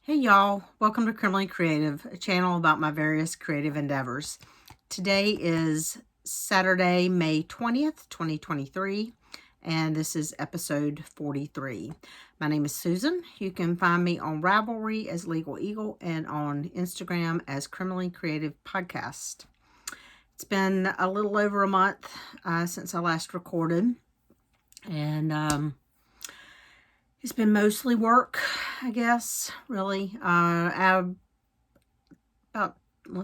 Hey y'all, welcome to Criminally Creative, a channel about my various creative endeavors. Today is Saturday, May 20th, 2023, and this is episode 43. My name is Susan. You can find me on Ravelry as Legal Eagle and on Instagram as Criminally Creative Podcast. It's been a little over a month since I last recorded, and it's been mostly work, I guess, really. Let's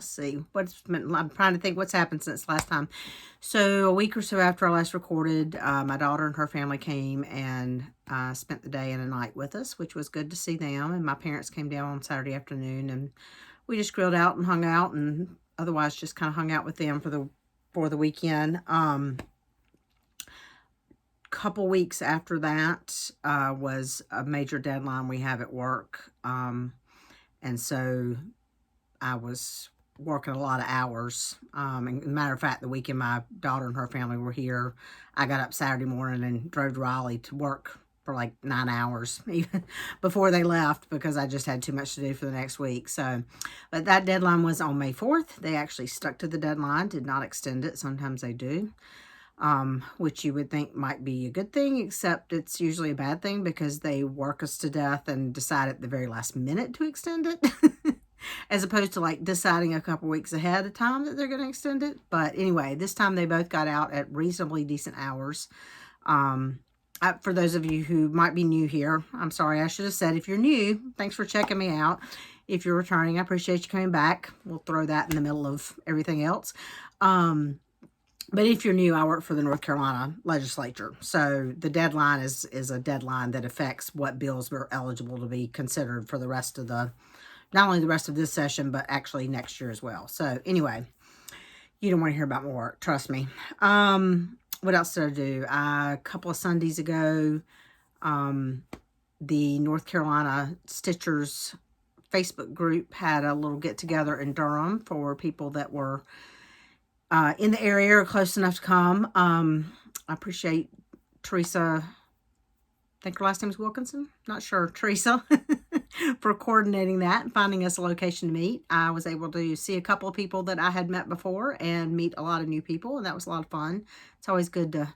see, I'm trying to think what's happened since last time. So a week or so after I last recorded, my daughter and her family came and spent the day and a night with us, which was good to see them. And my parents came down on Saturday afternoon, and we just grilled out and hung out, and otherwise just kind of hung out with them for the weekend. Couple weeks after that was a major deadline we have at work, and so I was working a lot of hours. And matter of fact, the weekend my daughter and her family were here, I got up Saturday morning and drove to Raleigh to work for like 9 hours even before they left, because I just had too much to do for the next week. So, but that deadline was on May 4th. They actually stuck to the deadline, did not extend it. Sometimes they do. Which you would think might be a good thing, except it's usually a bad thing because they work us to death and decide at the very last minute to extend it, as opposed to like deciding a couple weeks ahead of time that they're going to extend it. But anyway, this time they both got out at reasonably decent hours. For those of you who might be new here, I'm sorry, I should have said, if you're new, thanks for checking me out. If you're returning, I appreciate you coming back. We'll throw that in the middle of everything else. But if you're new, I work for the North Carolina legislature. So the deadline is a deadline that affects what bills are eligible to be considered for the rest of not only the rest of this session, but actually next year as well. So anyway, you don't want to hear about my work, trust me. What else did I do? A couple of Sundays ago, the North Carolina Stitchers Facebook group had a little get together in Durham for people that were in the area or close enough to come. I appreciate Teresa, I think her last name is Wilkinson, not sure, Teresa, for coordinating that and finding us a location to meet. I was able to see a couple of people that I had met before and meet a lot of new people, and that was a lot of fun. It's always good to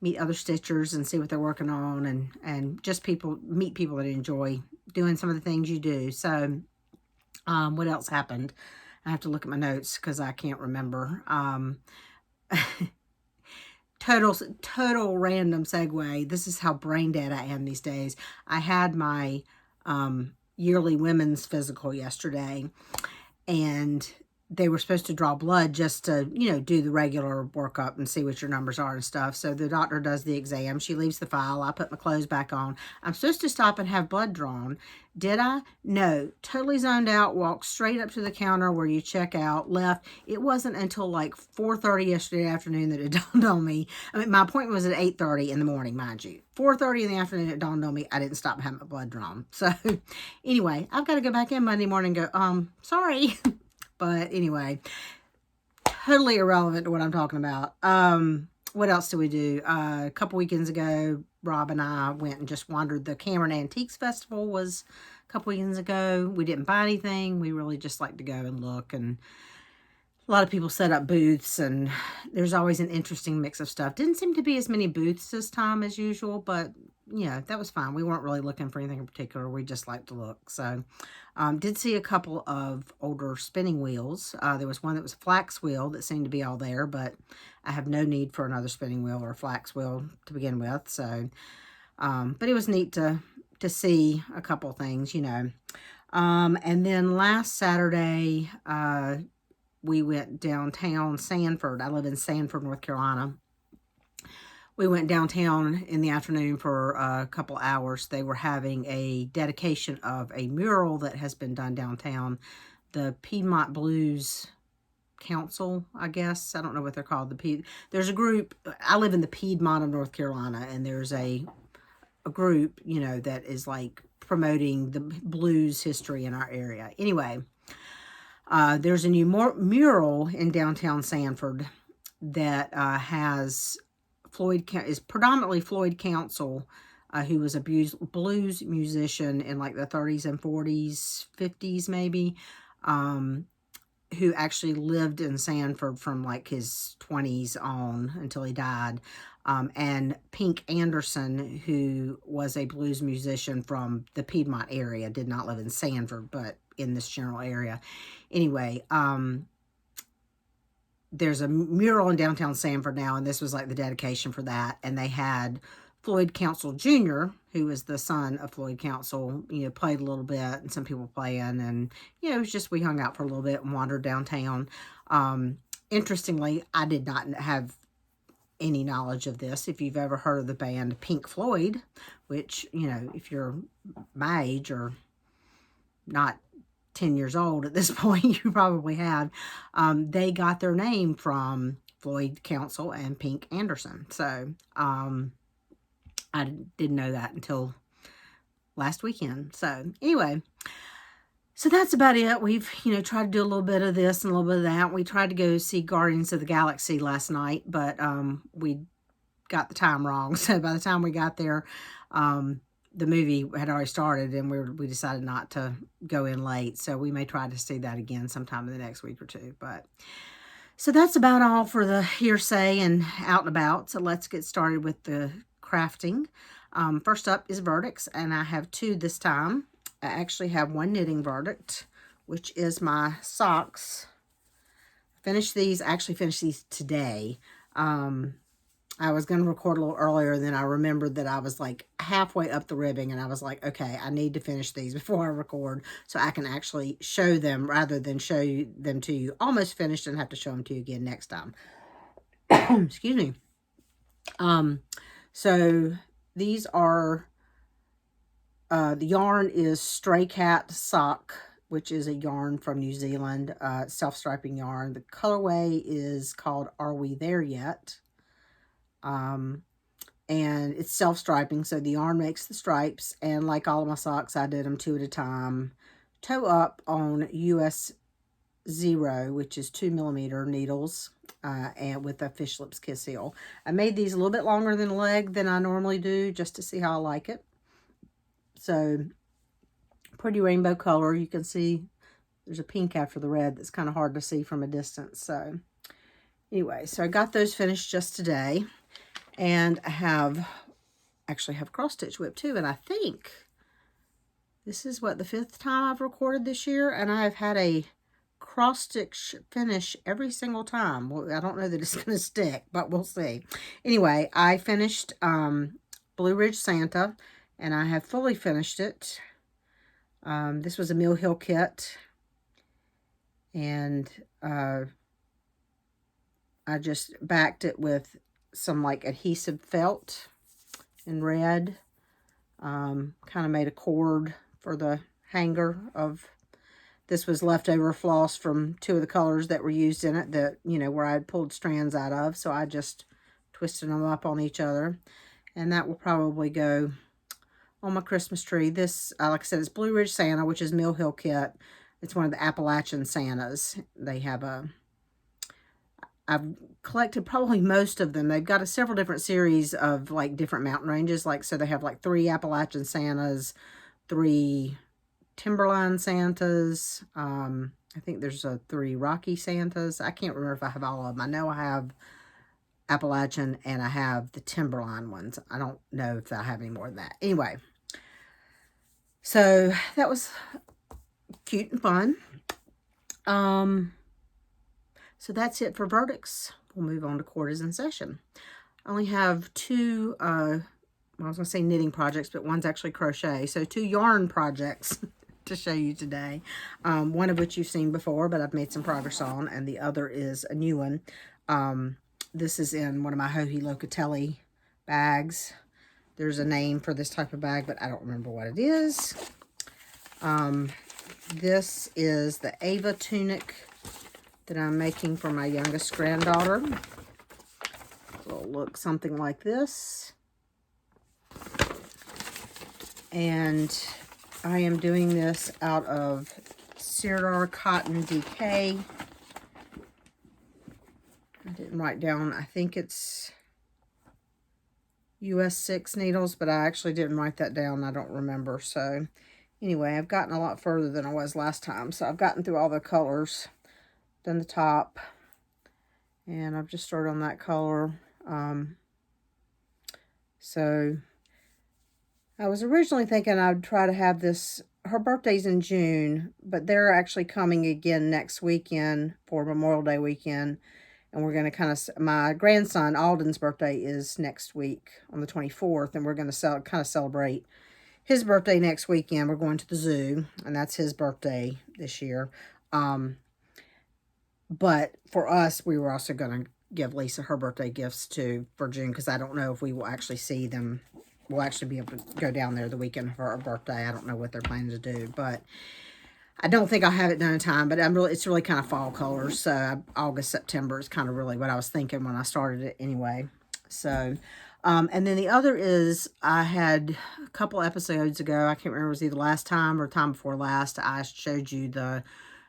meet other stitchers and see what they're working on, and just meet people that enjoy doing some of the things you do. So what else happened? I have to look at my notes because I can't remember. Total random segue. This is how brain dead I am these days. I had my yearly women's physical yesterday, and they were supposed to draw blood just to, do the regular workup and see what your numbers are and stuff. So the doctor does the exam. She leaves the file. I put my clothes back on. I'm supposed to stop and have blood drawn. Did I? No. Totally zoned out. Walked straight up to the counter where you check out. Left. It wasn't until like 4:30 yesterday afternoon that it dawned on me. I mean, my appointment was at 8:30 in the morning, mind you. 4:30 in the afternoon, it dawned on me I didn't stop and have my blood drawn. So anyway, I've got to go back in Monday morning and go, sorry. But anyway, totally irrelevant to what I'm talking about. What else did we do? A couple weekends ago, Rob and I went and just wandered. The Cameron Antiques Festival was a couple weekends ago. We didn't buy anything. We really just like to go and look. And a lot of people set up booths, and there's always an interesting mix of stuff. Didn't seem to be as many booths this time as usual, but that was fine. We weren't really looking for anything in particular. We just like to look. So did see a couple of older spinning wheels. There was one that was a flax wheel that seemed to be all there, but I have no need for another spinning wheel or a flax wheel to begin with. So, but it was neat to see a couple things, and then last Saturday, we went downtown Sanford. I live in Sanford, North Carolina. We went downtown in the afternoon for a couple hours. They were having a dedication of a mural that has been done downtown. The Piedmont Blues Council, I guess. I don't know what they're called. There's a group. I live in the Piedmont of North Carolina, and there's a group, that is like promoting the blues history in our area. Anyway, there's a new mural in downtown Sanford that is predominantly Floyd Council who was a blues musician in like the 30s and 40s, 50s maybe, who actually lived in Sanford from like his 20s on until he died. And Pink Anderson, who was a blues musician from the Piedmont area, did not live in Sanford, but in this general area. Anyway, there's a mural in downtown Sanford now, and this was like the dedication for that. And they had Floyd Council Jr., who was the son of Floyd Council, played a little bit, and some people playing, and, it was just, we hung out for a little bit and wandered downtown. Interestingly, I did not have any knowledge of this. If you've ever heard of the band Pink Floyd, which, if you're my age or not 10 years old at this point, you probably have, they got their name from Floyd Council and Pink Anderson. So, I didn't know that until last weekend. So, anyway, so that's about it. We've, tried to do a little bit of this and a little bit of that. We tried to go see Guardians of the Galaxy last night, but we got the time wrong. So, by the time we got there, the movie had already started, and we decided not to go in late. So, we may try to see that again sometime in the next week or two. But so that's about all for the hearsay and out and about. So, let's get started with the crafting. First up is verdicts, and I have two this time. I actually have one knitting verdict, which is my socks. I actually finished these today. I was going to record a little earlier, and then I remembered that I was like halfway up the ribbing, and I was like, okay, I need to finish these before I record so I can actually show them rather than show them to you almost finished and have to show them to you again next time. Excuse me. So these are, the yarn is Stray Cat Sock, which is a yarn from New Zealand, self-striping yarn. The colorway is called Are We There Yet? And it's self-striping, so the yarn makes the stripes, and like all of my socks, I did them 2 at a time. Toe up on US 0, which is 2mm needles, and with a fish lips kiss heel. I made these a little bit longer than a leg than I normally do, just to see how I like it. So, pretty rainbow color. You can see there's a pink after the red that's kind of hard to see from a distance. So, anyway, so I got those finished just today. And I actually have cross stitch whip too. And I think this is the 5th time I've recorded this year. And I've had a cross stitch finish every single time. Well, I don't know that it's going to stick, but we'll see. Anyway, I finished Blue Ridge Santa, and I have fully finished it. This was a Mill Hill kit, and I just backed it with some like adhesive felt in red. Kind of made a cord for the hanger of. This was leftover floss from 2 of the colors that were used in it that, where I had pulled strands out of. So I just twisted them up on each other. And that will probably go on my Christmas tree. This, like I said, it's Blue Ridge Santa, which is Mill Hill kit. It's one of the Appalachian Santas. They have I've collected probably most of them. They've got several different series of like different mountain ranges. So they have like 3 Appalachian Santas, 3 Timberline Santas. I think there's 3 Rocky Santas. I can't remember if I have all of them. I know I have Appalachian and I have the Timberline ones. I don't know if I have any more than that. Anyway, so that was cute and fun. So that's it for verdicts. We'll move on to quarters in session. I only have 2, I was going to say knitting projects, but one's actually crochet. So 2 yarn projects to show you today. One of which you've seen before, but I've made some progress on, and the other is a new one. This is in one of my Joji Locatelli bags. There's a name for this type of bag, but I don't remember what it is. This is the Ava tunic that I'm making for my youngest granddaughter. It'll look something like this. And I am doing this out of Sirdar Cotton DK. I didn't write down, I think it's US 6 needles, but I actually didn't write that down. I don't remember. So anyway, I've gotten a lot further than I was last time. So I've gotten through all the colors, done the top, and I've just started on that color. So I was originally thinking I'd try to have this, her birthday's in June, but they're actually coming again next weekend for Memorial Day weekend. And we're going to kind of, my grandson Alden's birthday is next week on the 24th, and we're going to kind of celebrate his birthday next weekend. We're going to the zoo, and that's his birthday this year. But for us, we were also going to give Lisa her birthday gifts too for June, because I don't know if we will actually see them. We'll actually be able to go down there the weekend for her birthday. I don't know what they're planning to do, but I don't think I'll have it done in time, but it's really kind of fall colors. So August, September is kind of really what I was thinking when I started it anyway. So, and then the other is I had a couple episodes ago, I can't remember, it was either last time or time before last, I showed you the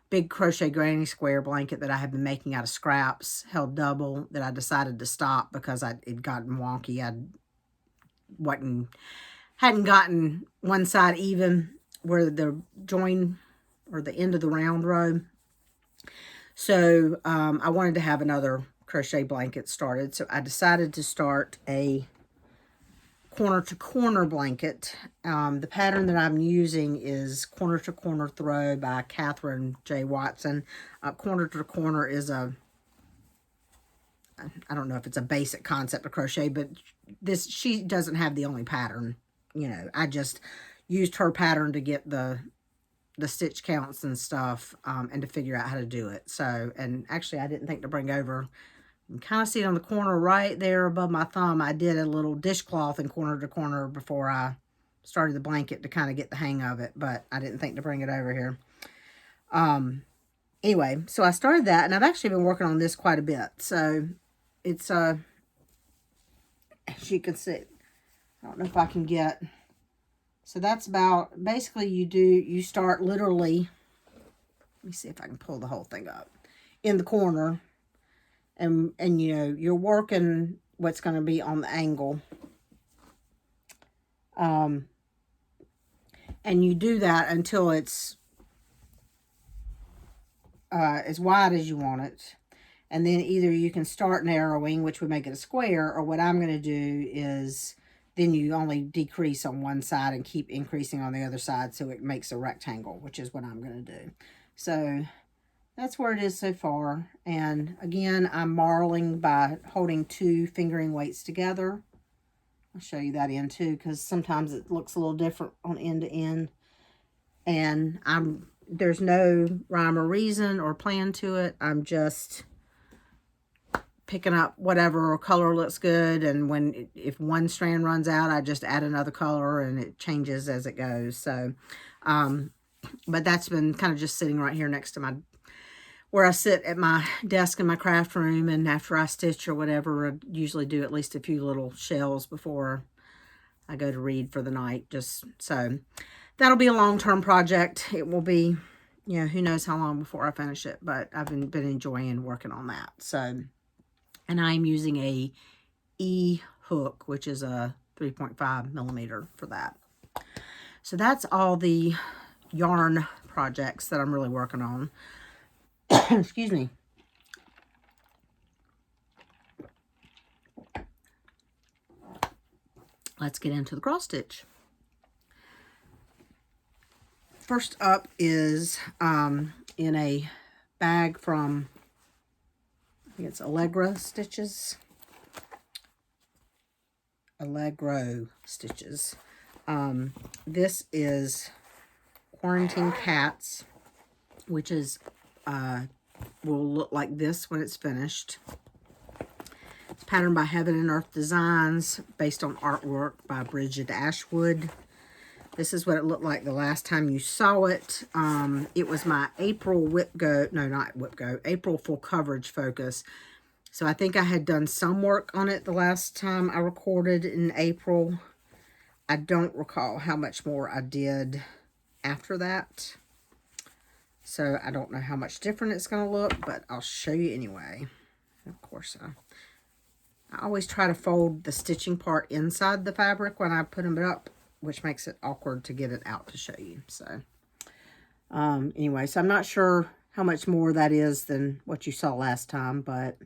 big crochet granny square blanket that I have been making out of scraps, held double, that I decided to stop because it'd gotten wonky. Hadn't gotten one side even where the join or the end of the round row. So I wanted to have another crochet blanket started. So I decided to start a corner to corner blanket. The pattern that I'm using is Corner to Corner Throw by Catherine J. Watson. Corner to corner is I don't know if it's a basic concept of crochet, but she doesn't have the only pattern. You know, I just used her pattern to get the stitch counts and stuff, and to figure out how to do it. So, and actually I didn't think to bring over, you can kind of see it on the corner right there above my thumb. I did a little dishcloth in Corner to Corner before I started the blanket to kind of get the hang of it, but I didn't think to bring it over here. Anyway, so I started that, and I've actually been working on this quite a bit. So it's, as you can see, I don't know if I can get, so that's about, basically you start literally, let me see if I can pull the whole thing up, in the corner, and you know, you're working what's going to be on the angle. And you do that until it's as wide as you want it. And then either you can start narrowing, which would make it a square, or what I'm going to do is then you only decrease on one side and keep increasing on the other side so it makes a rectangle, which is what I'm going to do. So that's where it is so far. And again, I'm marling by holding two fingering weights together. I'll show you that end too, because sometimes it looks a little different on end to end. And there's no rhyme or reason or plan to it. I'm just picking up whatever color looks good, and if one strand runs out, I just add another color, and it changes as it goes. So but that's been kind of just sitting right here next to where I sit at my desk in my craft room, and after I stitch or whatever, I usually do at least a few little shells before I go to read for the night. Just so that'll be a long-term project. It will be, you know, who knows how long before I finish it, but I've been enjoying working on that. So, and I'm using a E hook, which is a 3.5 millimeter for that. So that's all the yarn projects that I'm really working on. Excuse me. Let's get into the cross stitch. First up is in a bag from, I think it's Allegro Stitches. This is Quarantine Cats, which is will look like this when it's finished. It's patterned by Heaven and Earth Designs, based on artwork by Bridget Ashwood. This is what it looked like the last time you saw it. It was my April April full coverage focus. So I think I had done some work on it the last time I recorded in April. I don't recall how much more I did after that. So I don't know how much different it's going to look, but I'll show you anyway. Of course, I I always try to fold the stitching part inside the fabric when I put them up, which makes it awkward to get it out to show you. So, anyway, so I'm not sure how much more that is than what you saw last time, but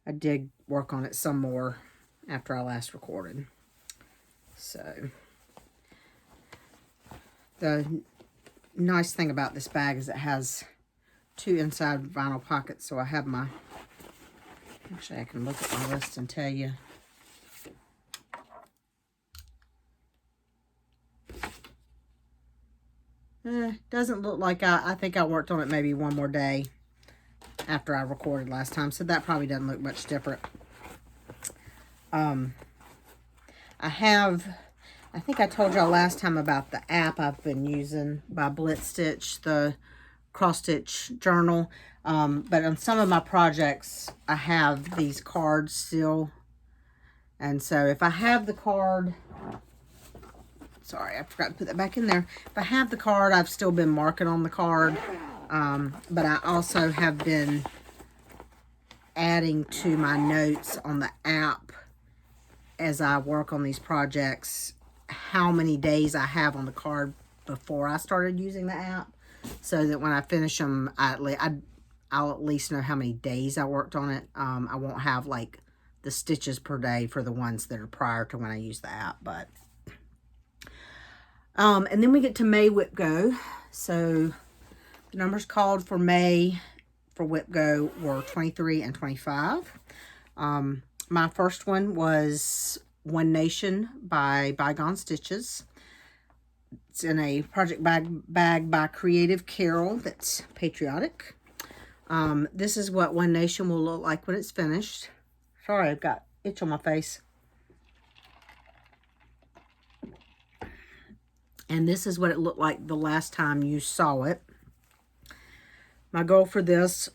I did work on it some more after I last recorded. So, the nice thing about this bag is it has 2 inside vinyl pockets, so I have my, actually I can look at my list and tell you. Doesn't look like I think I worked on it maybe one more day after I recorded last time, so that probably doesn't look much different. I think I told y'all last time about the app I've been using by Blitz Stitch, the cross stitch journal. But on some of my projects, I have these cards still. And so if I have the card, sorry, I forgot to put that back in there. If I have the card, I've still been marking on the card. But I also have been adding to my notes on the app as I work on these projects, how many days I have on the card before I started using the app, so that when I finish them, I'll at least know how many days I worked on it. I won't have like the stitches per day for the ones that are prior to when I use the app, but and then we get to May Whip Go. So the numbers called for May for Whip Go were 23 and 25. My first one was One Nation by Bygone Stitches. It's in a project bag by Creative Carol that's patriotic. This is what One Nation will look like when it's finished. Sorry, I've got itch on my face. And this is what it looked like the last time you saw it. My goal for this,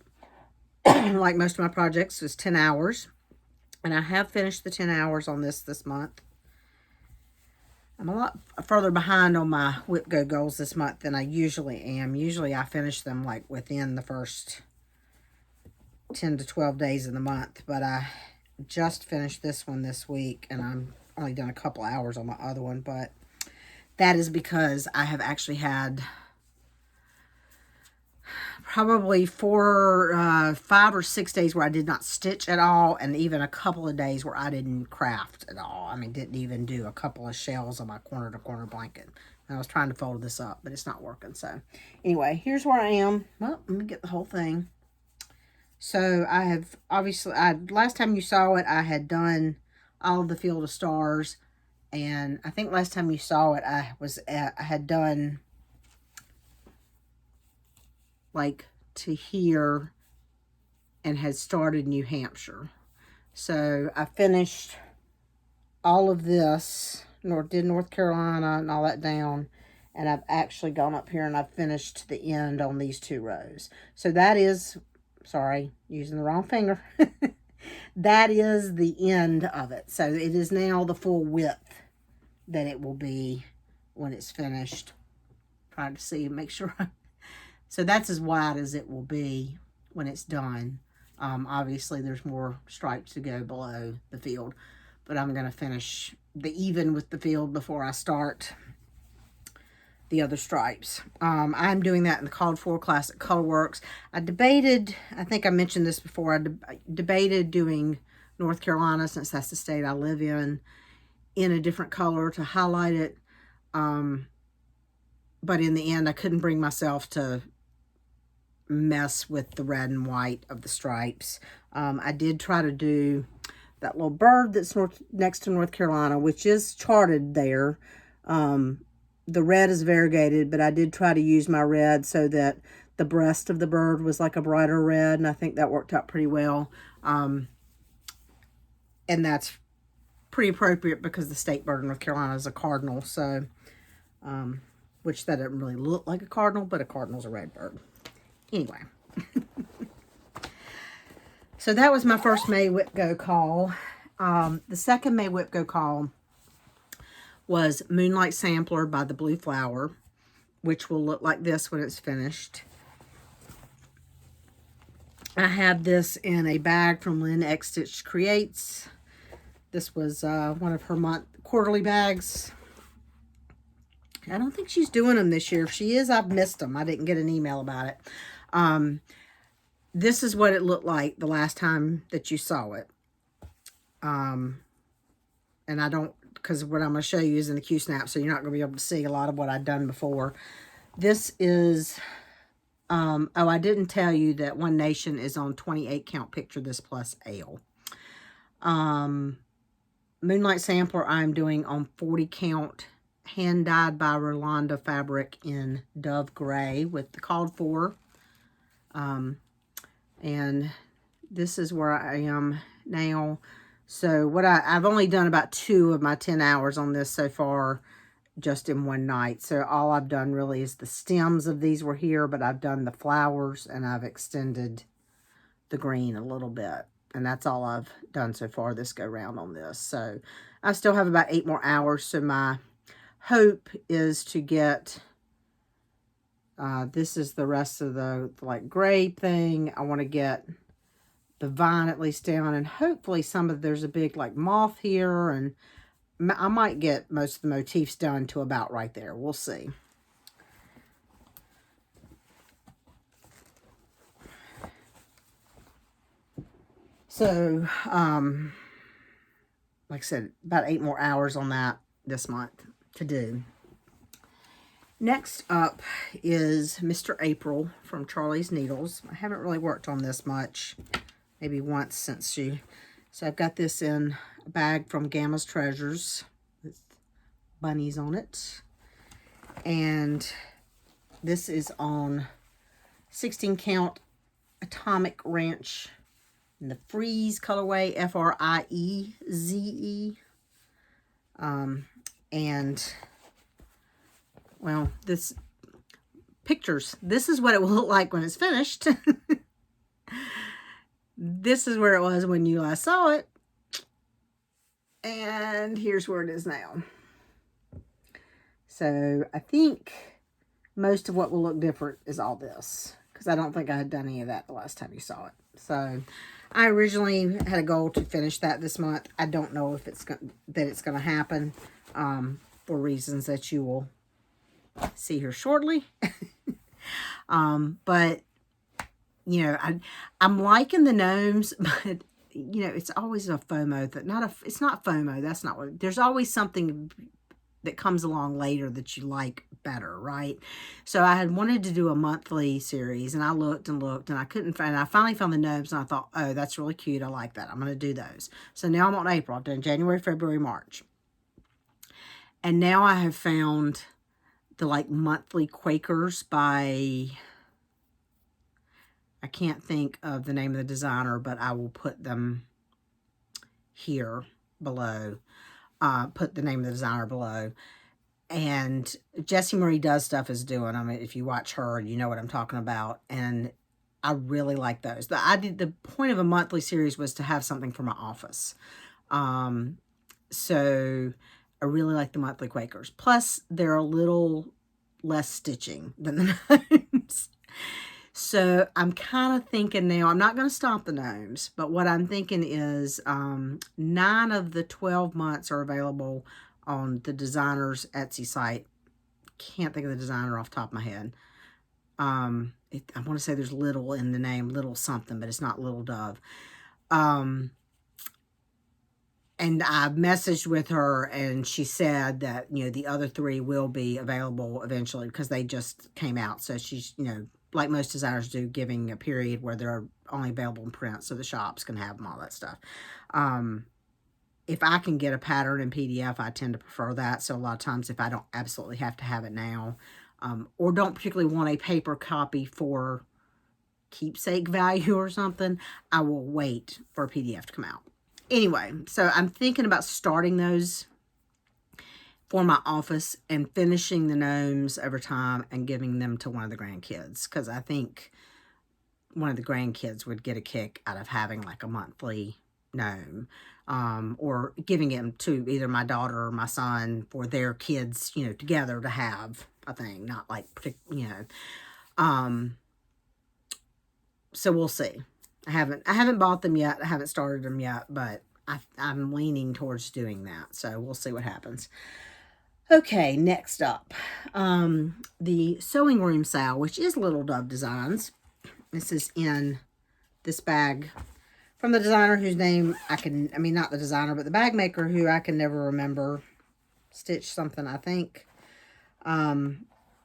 like most of my projects, is 10 hours. And I have finished the 10 hours on this month. I'm a lot further behind on my Whip Go goals this month than I usually am. Usually I finish them like within the first 10 to 12 days of the month. But I just finished this one this week, and I'm only done a couple hours on my other one. But that is because I have actually had probably 5 or 6 days where I did not stitch at all, and even a couple of days where I didn't craft at all. I mean, didn't even do a couple of shells on my corner-to-corner blanket. And I was trying to fold this up, but it's not working. So anyway, here's where I am. Well, let me get the whole thing. So I have, obviously, last time you saw it, I had done all of the Field of Stars. And I think last time you saw it, I had done like to here and had started New Hampshire. So I finished all of this, did North Carolina and all that down, and I've actually gone up here and I've finished to the end on these 2 rows. So that is, sorry, using the wrong finger. That is the end of it. So it is now the full width that it will be when it's finished. Trying to see, make sure. So that's as wide as it will be when it's done. Obviously, there's more stripes to go below the field, but I'm going to finish even with the field before I start the other stripes. I'm doing that in the Called For Classic Colorworks. I debated, I think I mentioned this before, I debated doing North Carolina, since that's the state I live in a different color to highlight it. But in the end, I couldn't bring myself to mess with the red and white of the stripes. I did try to do that little bird that's next to North Carolina, which is charted there. The red is variegated, but I did try to use my red so that the breast of the bird was like a brighter red, and I think that worked out pretty well. And that's pretty appropriate because the state bird of North Carolina is a cardinal, so which that doesn't really look like a cardinal, but a cardinal's a red bird. Anyway, so that was my first May Whip Go call. The second May Whip Go call was Moonlight Sampler by the Blue Flower, which will look like this when it's finished. I have this in a bag from Lynn X Stitch Creates. This was one of her quarterly bags. I don't think she's doing them this year. If she is, I've missed them. I didn't get an email about it. This is what it looked like the last time that you saw it. And I don't, because what I'm going to show you is in the Q-Snap, so you're not going to be able to see a lot of what I've done before. This is, oh, I didn't tell you that One Nation is on 28 count Picture This Plus Ale. Moonlight Sampler I'm doing on 40 count hand dyed by Rolanda fabric in Dove Gray with the called for. And this is where I am now. So what I've only done about 2 of my 10 hours on this so far, just in one night. So all I've done really is the stems of these were here, but I've done the flowers and I've extended the green a little bit. And that's all I've done so far this go round on this. So I still have about 8 more hours. So my hope is to get, this is the rest of the like gray thing. I want to get the vine at least down, and hopefully there's a big like moth here, and I might get most of the motifs done to about right there. We'll see. So, like I said, about 8 more hours on that this month to do. Next up is Mr. April from Charlie's Needles. I haven't really worked on this much, maybe once since she. So I've got this in a bag from Gamma's Treasures with bunnies on it. And this is on 16 count Atomic Ranch in the Freeze colorway, F-R-I-E-Z-E. And, well, this is what it will look like when it's finished. This is where it was when you last saw it. And here's where it is now. So I think most of what will look different is all this, because I don't think I had done any of that the last time you saw it. So I originally had a goal to finish that this month. I don't know if it's going to happen, for reasons that you will see here shortly. But you know, I'm liking the gnomes, but you know, it's always a FOMO it's not FOMO. That's not what, there's always something that comes along later that you like better, right? So I had wanted to do a monthly series, and I looked and looked, and I couldn't find, I finally found the gnomes, and I thought, oh, that's really cute. I like that. I'm going to do those. So now I'm on April. I've done January, February, March. And now I have found the like monthly Quakers by, I can't think of the name of the designer, but I will put them here below. Put the name of the designer below. And Jessie Marie Does Stuff is doing, I mean, if you watch her, you know what I'm talking about. And I really like those. The point of a monthly series was to have something for my office. So I really like the monthly Quakers. Plus, they're a little less stitching than the gnomes. So I'm kind of thinking now, I'm not going to stop the gnomes, but what I'm thinking is 9 of the 12 months are available on the designer's Etsy site. Can't think of the designer off the top of my head. I want to say there's Little in the name, Little something, but it's not Little Dove. And I messaged with her, and she said that, you know, the other 3 will be available eventually because they just came out. So she's, you know, like most designers do, giving a period where they're only available in print so the shops can have them, all that stuff. If I can get a pattern in PDF, I tend to prefer that. So a lot of times if I don't absolutely have to have it now, or don't particularly want a paper copy for keepsake value or something, I will wait for a PDF to come out. Anyway, so I'm thinking about starting those for my office and finishing the gnomes over time and giving them to one of the grandkids, because I think one of the grandkids would get a kick out of having like a monthly gnome, or giving them to either my daughter or my son for their kids, you know, together to have a thing, not like, you know, so we'll see. I haven't bought them yet. I haven't started them yet, but I'm leaning towards doing that. So we'll see what happens. Okay, next up, the Sewing Room Sale, which is Little Dove Designs. This is in this bag from the designer whose name not the designer, but the bag maker who I can never remember. Stitch something, I think.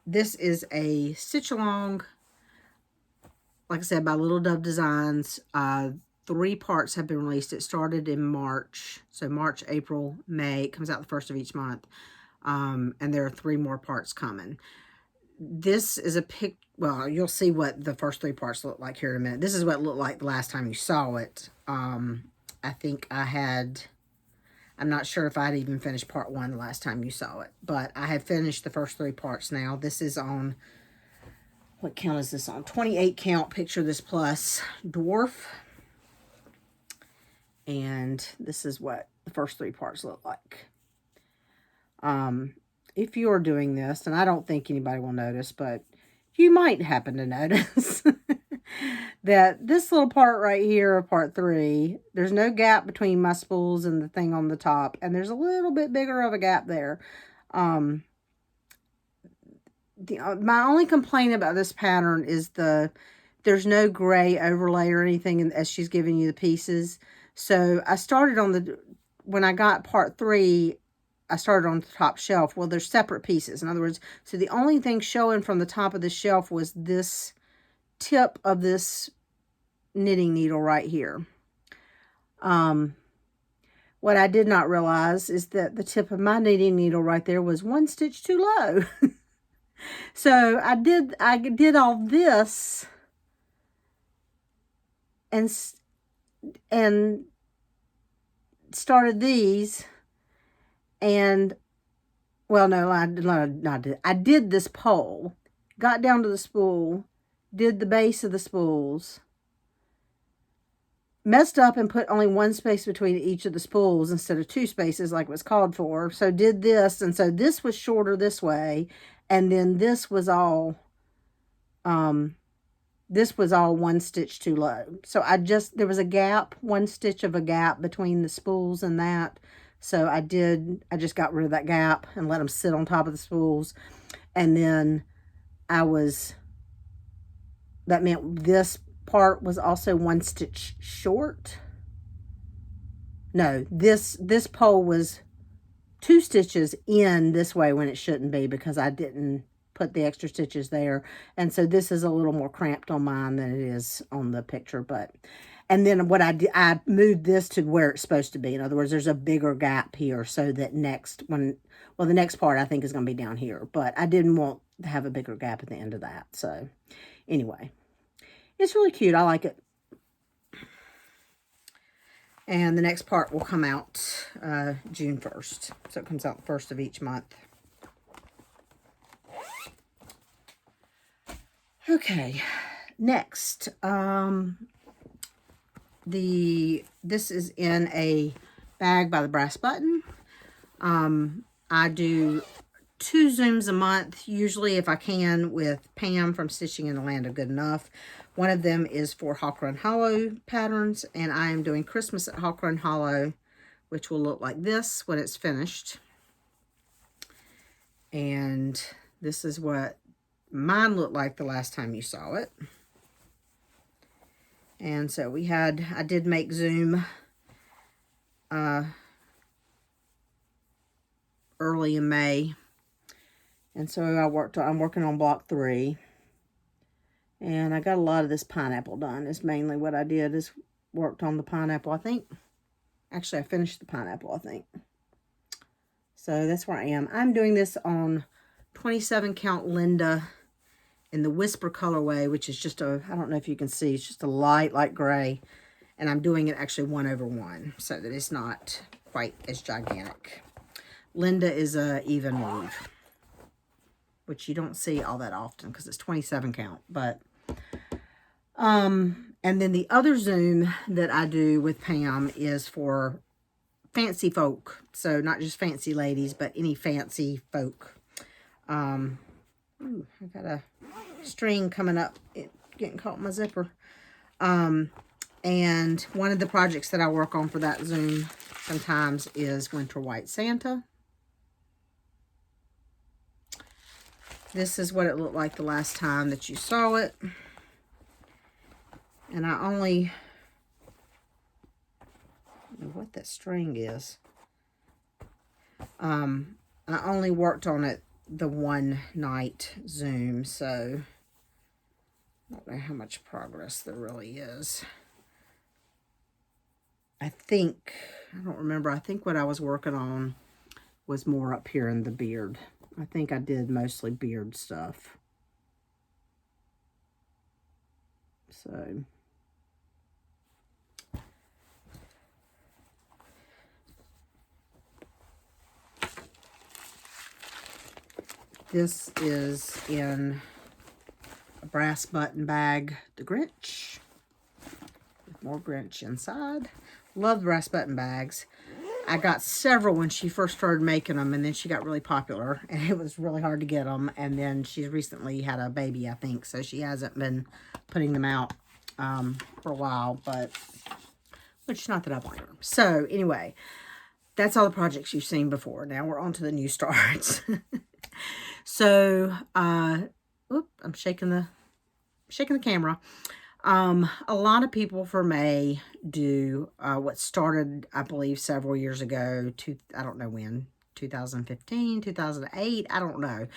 This is a stitch along, like I said, by Little Dove Designs. 3 parts have been released. It started in March. So March, April, May. It comes out the first of each month. And there are 3 more parts coming. This is a well, you'll see what the first 3 parts look like here in a minute. This is what it looked like the last time you saw it. I think I'm not sure if I'd even finished part 1 the last time you saw it, but I have finished the first 3 parts now. This is on, what count is this on? 28 count Picture This Plus Dwarf. And this is what the first 3 parts look like. If you're doing this, and I don't think anybody will notice, but you might happen to notice that this little part right here of part 3, there's no gap between my spools and the thing on the top, and there's a little bit bigger of a gap there. My only complaint about this pattern is there's no gray overlay or anything as she's giving you the pieces. So I started when I got part 3, I started on the top shelf. Well, there's separate pieces. In other words, so the only thing showing from the top of the shelf was this tip of this knitting needle right here. What I did not realize is that the tip of my knitting needle right there was 1 stitch too low. So I did all this and started these. And, well, no, I did this pole, got down to the spool, did the base of the spools, messed up and put only 1 space between each of the spools instead of 2 spaces like it was called for. So did this, and so this was shorter this way, and then this was all 1 stitch too low. So there was a gap, 1 stitch of a gap between the spools and that. So I just got rid of that gap and let them sit on top of the spools. And then that meant this part was also 1 stitch short. No, this pole was 2 stitches in this way when it shouldn't be, because I didn't put the extra stitches there. And so this is a little more cramped on mine than it is on the picture, and then what I did, I moved this to where it's supposed to be. In other words, there's a bigger gap here, so that the next part I think is going to be down here. But I didn't want to have a bigger gap at the end of that. So anyway, it's really cute. I like it. And the next part will come out June 1st. So it comes out the first of each month. Okay, next. This is in a bag by the Brass Button. I do 2 Zooms a month, usually if I can, with Pam from Stitching in the Land of Good Enough. One of them is for Hawk Run Hollow patterns, and I am doing Christmas at Hawk Run Hollow, which will look like this when it's finished. And this is what mine looked like the last time you saw it. And so I did make Zoom early in May. And so I'm working on block 3. And I got a lot of this pineapple done. Is mainly what I did, is worked on the pineapple, I think. Actually, I finished the pineapple, I think. So that's where I am. I'm doing this on 27 count Linda in the Whisper colorway, which is just I don't know if you can see, it's just a light gray. And I'm doing it actually 1/1, so that it's not quite as gigantic. Linda is a even weave, which you don't see all that often because it's 27 count. But, and then the other Zoom that I do with Pam is for fancy folk. So not just fancy ladies, but any fancy folk. Ooh, I got a string coming up, getting caught in my zipper. And one of the projects that I work on for that Zoom sometimes is Winter White Santa. This is what it looked like the last time that you saw it. And I only, I don't know what that string is. I only worked on it the one night Zoom, so I don't know how much progress there really is. I don't remember, I think what I was working on was more up here in the beard. I think I did mostly beard stuff. So, this is in a brass button bag, the Grinch, with more Grinch inside. Love brass button bags. I got several when she first started making them, and then she got really popular, and it was really hard to get them. And then she's recently had a baby, I think, so she hasn't been putting them out for a while, but which not that I blame her. So anyway, that's all the projects you've seen before. Now we're on to the new starts. So, I'm shaking the camera. A lot of people for May do what started, I believe, several years ago. I don't know when, 2015, 2008, I don't know.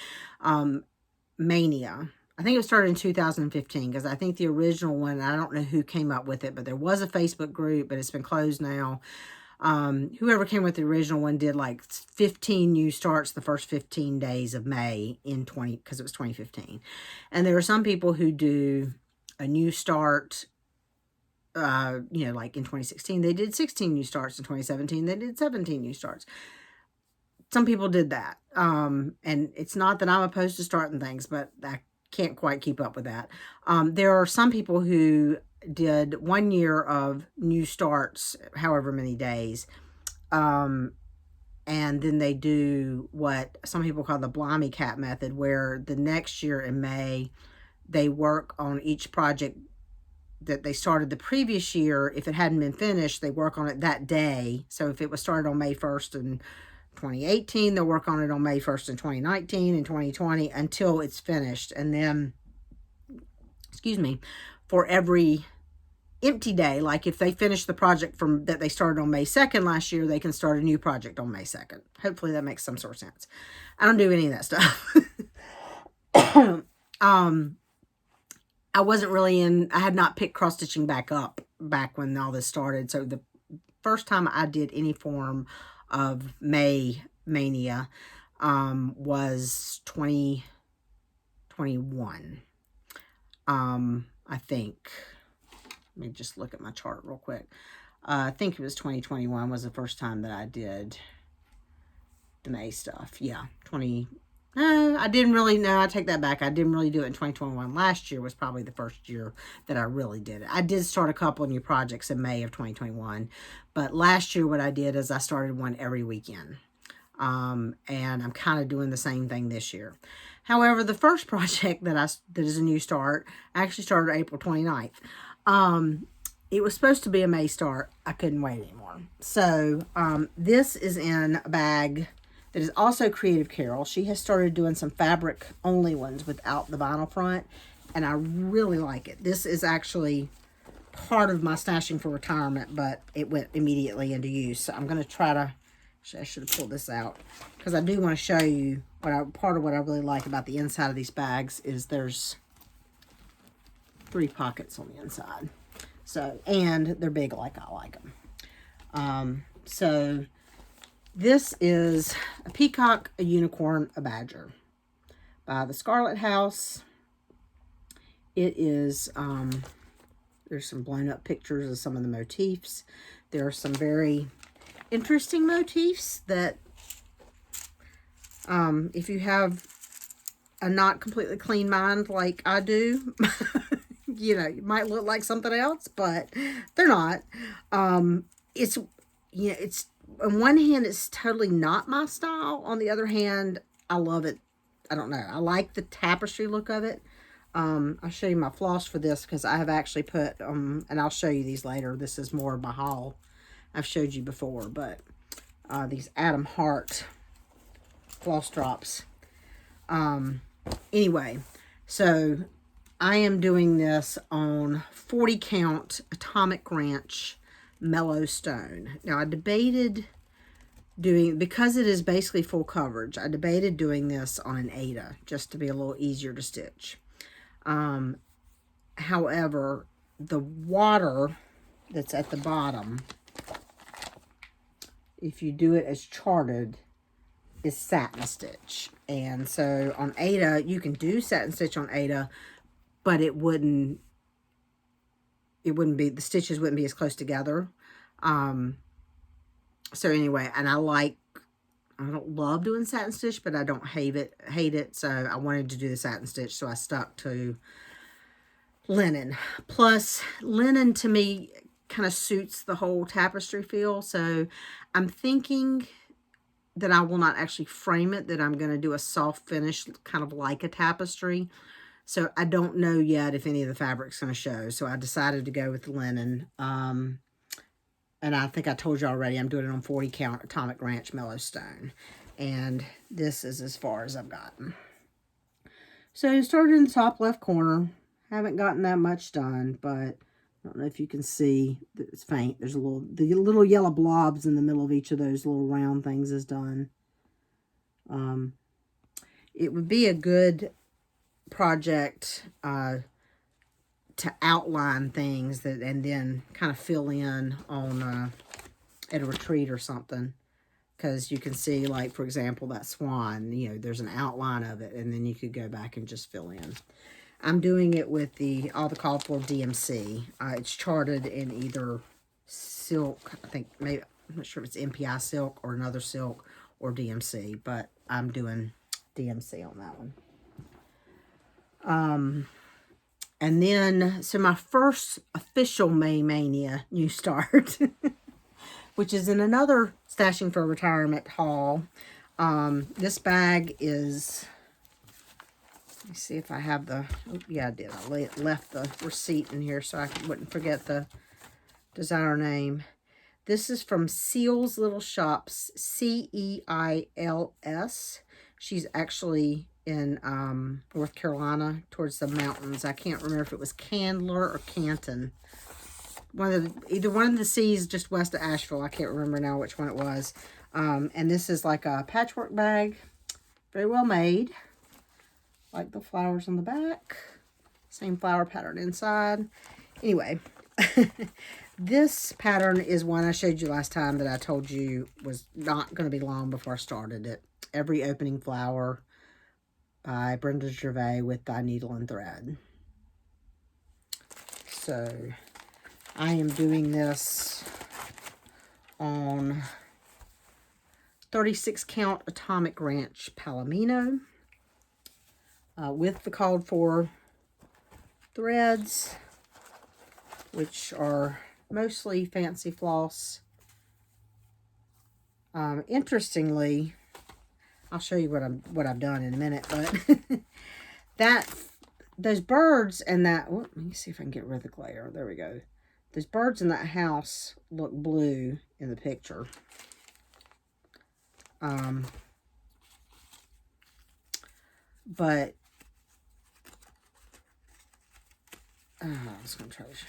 Mania. I think it started in 2015 because I think the original one, I don't know who came up with it, but there was a Facebook group, but it's been closed now. Whoever came with the original one did like 15 new starts the first 15 days of May because it was 2015. And there are some people who do a new start, like in 2016, they did 16 new starts. In 2017, they did 17 new starts. Some people did that. And it's not that I'm opposed to starting things, but I can't quite keep up with that. There are some people who did 1 year of new starts, however many days. And then they do what some people call the Blimey Cat method, where the next year in May, they work on each project that they started the previous year. If it hadn't been finished, they work on it that day. So if it was started on May 1st in 2018, they'll work on it on May 1st in 2019 and 2020 until it's finished. And then, for every empty day, like if they finish the project that they started on May 2nd last year, they can start a new project on May 2nd. Hopefully that makes some sort of sense. I don't do any of that stuff. I wasn't really I had not picked cross stitching back up back when all this started. So the first time I did any form of May Mania was 2021. I think. Let me just look at my chart real quick. I think it was 2021 was the first time that I did the May stuff. Yeah, I didn't really, no, I take that back. I didn't really do it in 2021. Last year was probably the first year that I really did it. I did start a couple of new projects in May of 2021. But last year what I did is I started one every weekend. And I'm kind of doing the same thing this year. However, the first project that is a new start actually started April 29th. It was supposed to be a May start. I couldn't wait anymore. So, this is in a bag that is also Creative Carol. She has started doing some fabric only ones without the vinyl front, and I really like it. This is actually part of my stashing for retirement, but it went immediately into use. So I'm going to try to, I should have pulled this out because I do want to show you part of what I really like about the inside of these bags is there's 3 pockets on the inside. So, and they're big like I like them. So this is a peacock, a unicorn, a badger by the Scarlet House. It is, there's some blown up pictures of some of the motifs. There are some very interesting motifs that, if you have a not completely clean mind like I do, it might look like something else, but they're not. It's on one hand, it's totally not my style. On the other hand, I love it. I don't know. I like the tapestry look of it. I'll show you my floss for this because I have actually put, and I'll show you these later. This is more of my haul I've showed you before, but these Adam Hart floss drops. Anyway, so I am doing this on 40 count Atomic Ranch Mellow Stone. Now I debated doing, because it is basically full coverage, I debated doing this on an Ada just to be a little easier to stitch. However, the water that's at the bottom, if you do it as charted, is satin stitch. And so on Ada, you can do satin stitch on Ada, but it wouldn't be, the stitches wouldn't be as close together. So anyway, and I don't love doing satin stitch, but I don't hate it. So I wanted to do the satin stitch, so I stuck to linen. Plus, linen to me kind of suits the whole tapestry feel. So I'm thinking that I will not actually frame it, that I'm going to do a soft finish, kind of like a tapestry. So I don't know yet if any of the fabric's going to show. So I decided to go with linen. And I think I told you already, I'm doing it on 40 count Atomic Ranch Mellow Stone. And this is as far as I've gotten. So started in the top left corner. Haven't gotten that much done, but I don't know if you can see, it's faint. There's the little yellow blobs in the middle of each of those little round things is done. It would be a good project to outline things and then kind of fill in on at a retreat or something, because you can see, like, for example, that swan, there's an outline of it, and then you could go back and just fill in. I'm doing it with all the called for DMC. It's charted in either silk, I think, maybe, I'm not sure if it's MPI silk or another silk or DMC, but I'm doing DMC on that one. And then, so my first official May Mania new start, which is in another Stashing for Retirement haul. This bag is, let me see if I have the, oh, yeah, I did. I left the receipt in here so I wouldn't forget the designer name. This is from Seals Little Shops, Ceils. She's actually in North Carolina, towards the mountains. I can't remember if it was Candler or Canton. Either one of the C's just west of Asheville. I can't remember now which one it was. And this is like a patchwork bag. Very well made. Like the flowers on the back. Same flower pattern inside. Anyway, this pattern is one I showed you last time that I told you was not going to be long before I started it. Every Opening Flower by Brenda Gervais with Thy Needle and Thread. So I am doing this on 36 count Atomic Ranch Palomino with the called for threads, which are mostly Fancy Floss. Interestingly, I'll show you what I've done in a minute, but those birds and that, let me see if I can get rid of the glare. There we go. Those birds in that house look blue in the picture. But I was going to try this.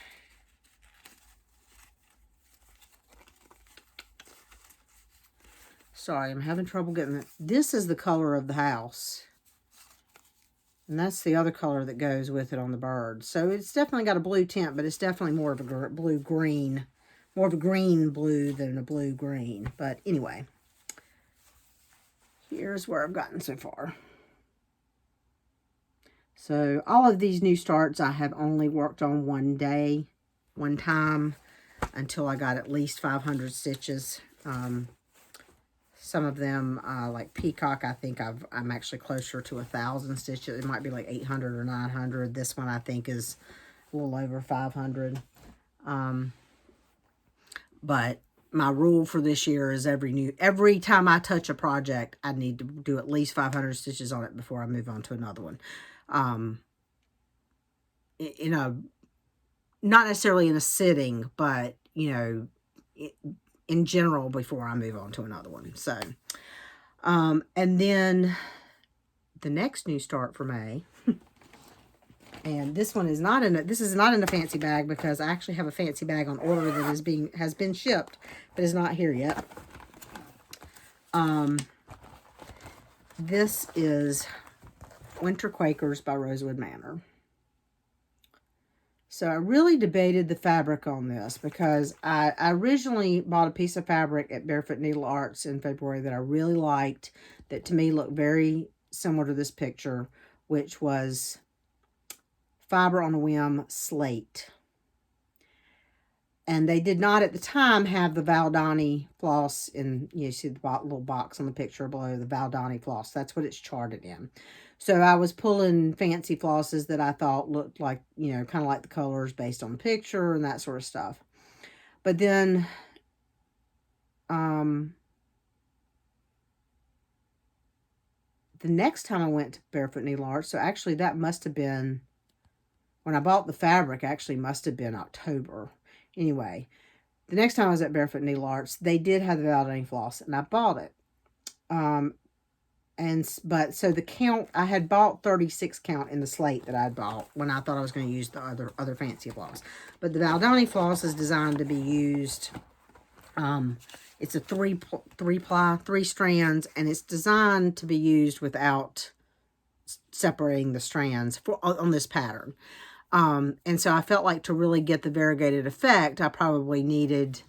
Sorry, I'm having trouble getting it. This is the color of the house. And that's the other color that goes with it on the bird. So it's definitely got a blue tint, but it's definitely more of a blue-green. More of a green blue than a blue-green. But anyway, here's where I've gotten so far. So all of these new starts I have only worked on one day, one time, until I got at least 500 stitches. Some of them, like Peacock, I think I'm actually closer to 1,000 stitches. It might be like 800 or 900. This one I think is a little over 500. But my rule for this year is every time I touch a project, I need to do at least 500 stitches on it before I move on to another one. in a, not necessarily in a sitting, but, you know, in general before I move on to another one. So, and then the next new start for May, and this one is not in a, this is not in a fancy bag because I actually have a fancy bag on order that has been shipped, but is not here yet. This is Winter Quakers by Rosewood Manor. So I really debated the fabric on this because I originally bought a piece of fabric at Barefoot Needle Arts in February that I really liked, that to me looked very similar to this picture, which was Fiber on a Whim Slate. And they did not at the time have the Valdani floss in, you see the little box on the picture below, the Valdani floss. That's what it's charted in. So I was pulling fancy flosses that I thought looked like, you know, kind of like the colors based on the picture and that sort of stuff. But then, the next time I went to Barefoot Needle Arts, so actually that must have been, when I bought the fabric, actually must have been October. Anyway, the next time I was at Barefoot Needle Arts, they did have the Valdani floss, and I bought it. But so the count, I had bought 36 count in the slate that I'd bought when I thought I was going to use the other fancy floss. But the Valdani floss is designed to be used, it's a three ply, 3 strands, and it's designed to be used without separating the strands on this pattern. And so I felt like to really get the variegated effect, I probably needed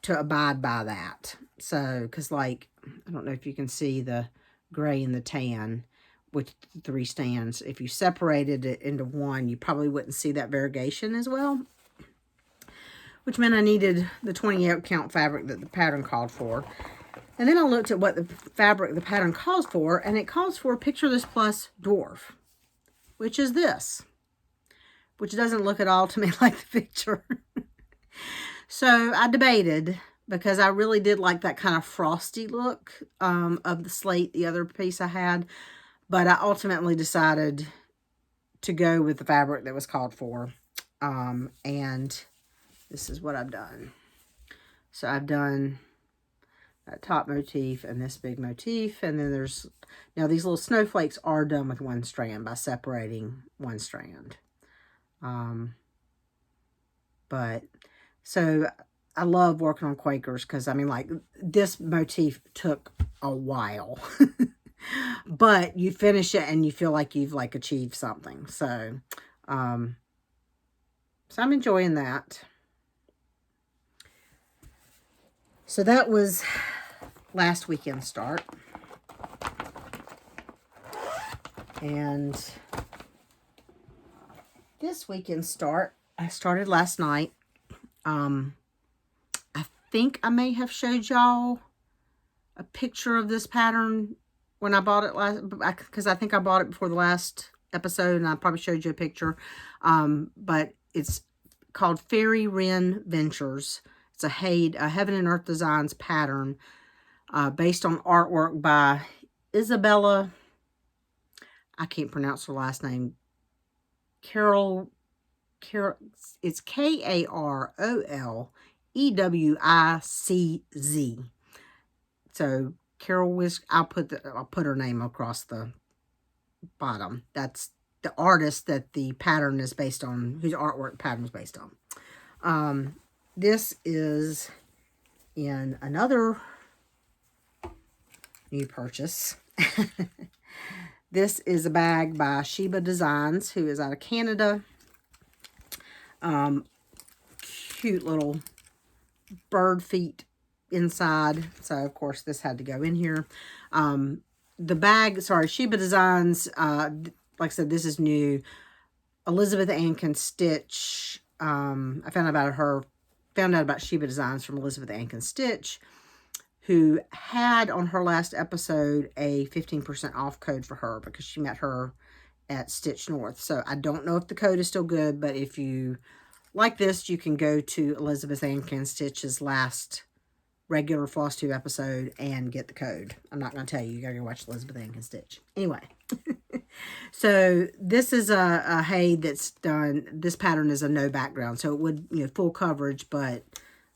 to abide by that. So, because like, I don't know if you can see the gray and the tan with the 3 strands. If you separated it into one, you probably wouldn't see that variegation as well. Which meant I needed the 28 count fabric that the pattern called for. And then I looked at what the fabric the pattern calls for, and it calls for Picture This Plus Dwarf, which is this. Which doesn't look at all to me like the picture. So I debated, because I really did like that kind of frosty look of the slate, the other piece I had. But I ultimately decided to go with the fabric that was called for. And this is what I've done. So I've done that top motif and this big motif. And then there's, now these little snowflakes are done with 1 strand by separating 1 strand. But so I love working on Quakers because, I mean, like, this motif took a while. But you finish it and you feel like you've, like, achieved something. So, so I'm enjoying that. So that was last weekend's start. And this weekend's start, I started last night. I think I may have showed y'all a picture of this pattern when I bought it last, because I think I bought it before the last episode, and I probably showed you a picture. But it's called Fairy Wren Ventures. It's a Heaven and Earth Designs pattern, based on artwork by Isabella, I can't pronounce her last name, Carol, it's Karolewicz. So Carol I'll put her name across the bottom. That's the artist that the pattern is based on, whose artwork pattern is based on. This is in another new purchase. This is a bag by Sheba Designs, who is out of Canada. Cute little bird feet inside. So, of course, this had to go in here. The bag, sorry, Sheba Designs, like I said, this is new. Elizabeth Ann Can Stitch. I found out about Sheba Designs from Elizabeth Ann Can Stitch, who had on her last episode a 15% off code for her because she met her at Stitch North. So I don't know if the code is still good, but if you like this, you can go to Elizabeth Ann Can Stitch's last regular Floss Tube episode and get the code. I'm not going to tell you. You got to go watch Elizabeth Ann Can Stitch. Anyway, So this is a hay that's done, this pattern is a no background. So it would, full coverage, but,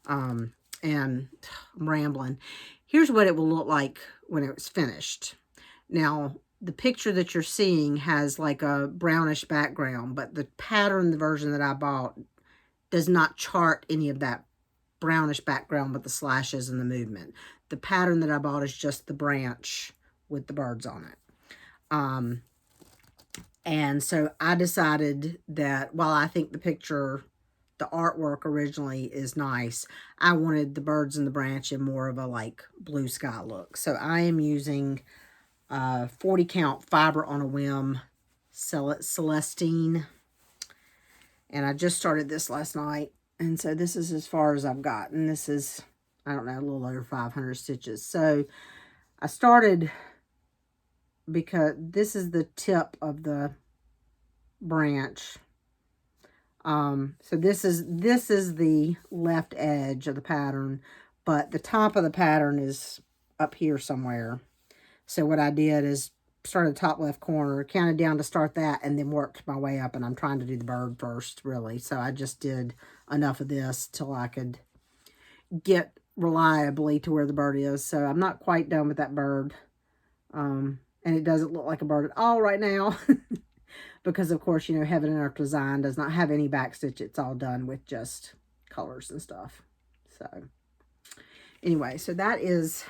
and I'm rambling. Here's what it will look like when it's finished. Now, the picture that you're seeing has like a brownish background, but the pattern, the version that I bought, does not chart any of that brownish background with the slashes and the movement. The pattern that I bought is just the branch with the birds on it. And so I decided that while I think the picture, the artwork originally is nice, I wanted the birds and the branch in more of a like blue sky look. So I am using 40 count fiber on a whim Celestine. And I just started this last night. And so this is as far as I've gotten. This is, I don't know, a little over 500 stitches. So I started because this is the tip of the branch. So this is the left edge of the pattern, but the top of the pattern is up here somewhere. So what I did is started the top left corner, counted down to start that, and then worked my way up, and I'm trying to do the bird first, really. So I just did enough of this till I could get reliably to where the bird is. So I'm not quite done with that bird. And it doesn't look like a bird at all right now. Because, of course, Heaven and Earth Design does not have any backstitch. It's all done with just colors and stuff. So, anyway, so that is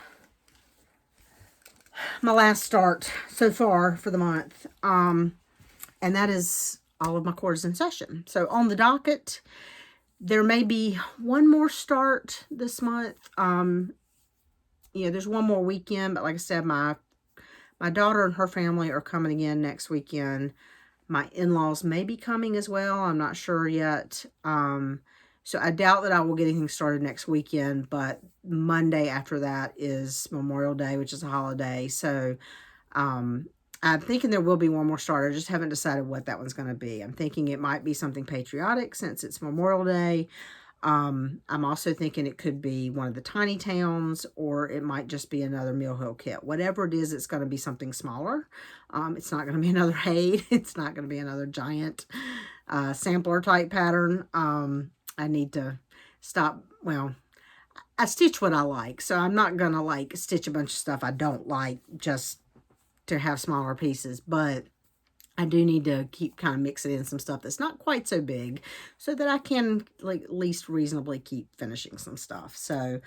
my last start so far for the month. And that is all of my quarters in session. So, on the docket, there may be one more start this month. There's one more weekend, but like I said, my daughter and her family are coming again next weekend. My in-laws may be coming as well. I'm not sure yet. So I doubt that I will get anything started next weekend, but Monday after that is Memorial Day, which is a holiday. So I'm thinking there will be one more start. I just haven't decided what that one's going to be. I'm thinking it might be something patriotic since it's Memorial Day. I'm also thinking it could be one of the tiny towns, or it might just be another Mill Hill kit. Whatever it is, it's going to be something smaller. It's not going to be another Haid. It's not going to be another giant sampler type pattern. I need to stop. Well, I stitch what I like, so I'm not going to like stitch a bunch of stuff I don't like just to have smaller pieces, but I do need to keep kind of mixing in some stuff that's not quite so big so that I can like at least reasonably keep finishing some stuff. So,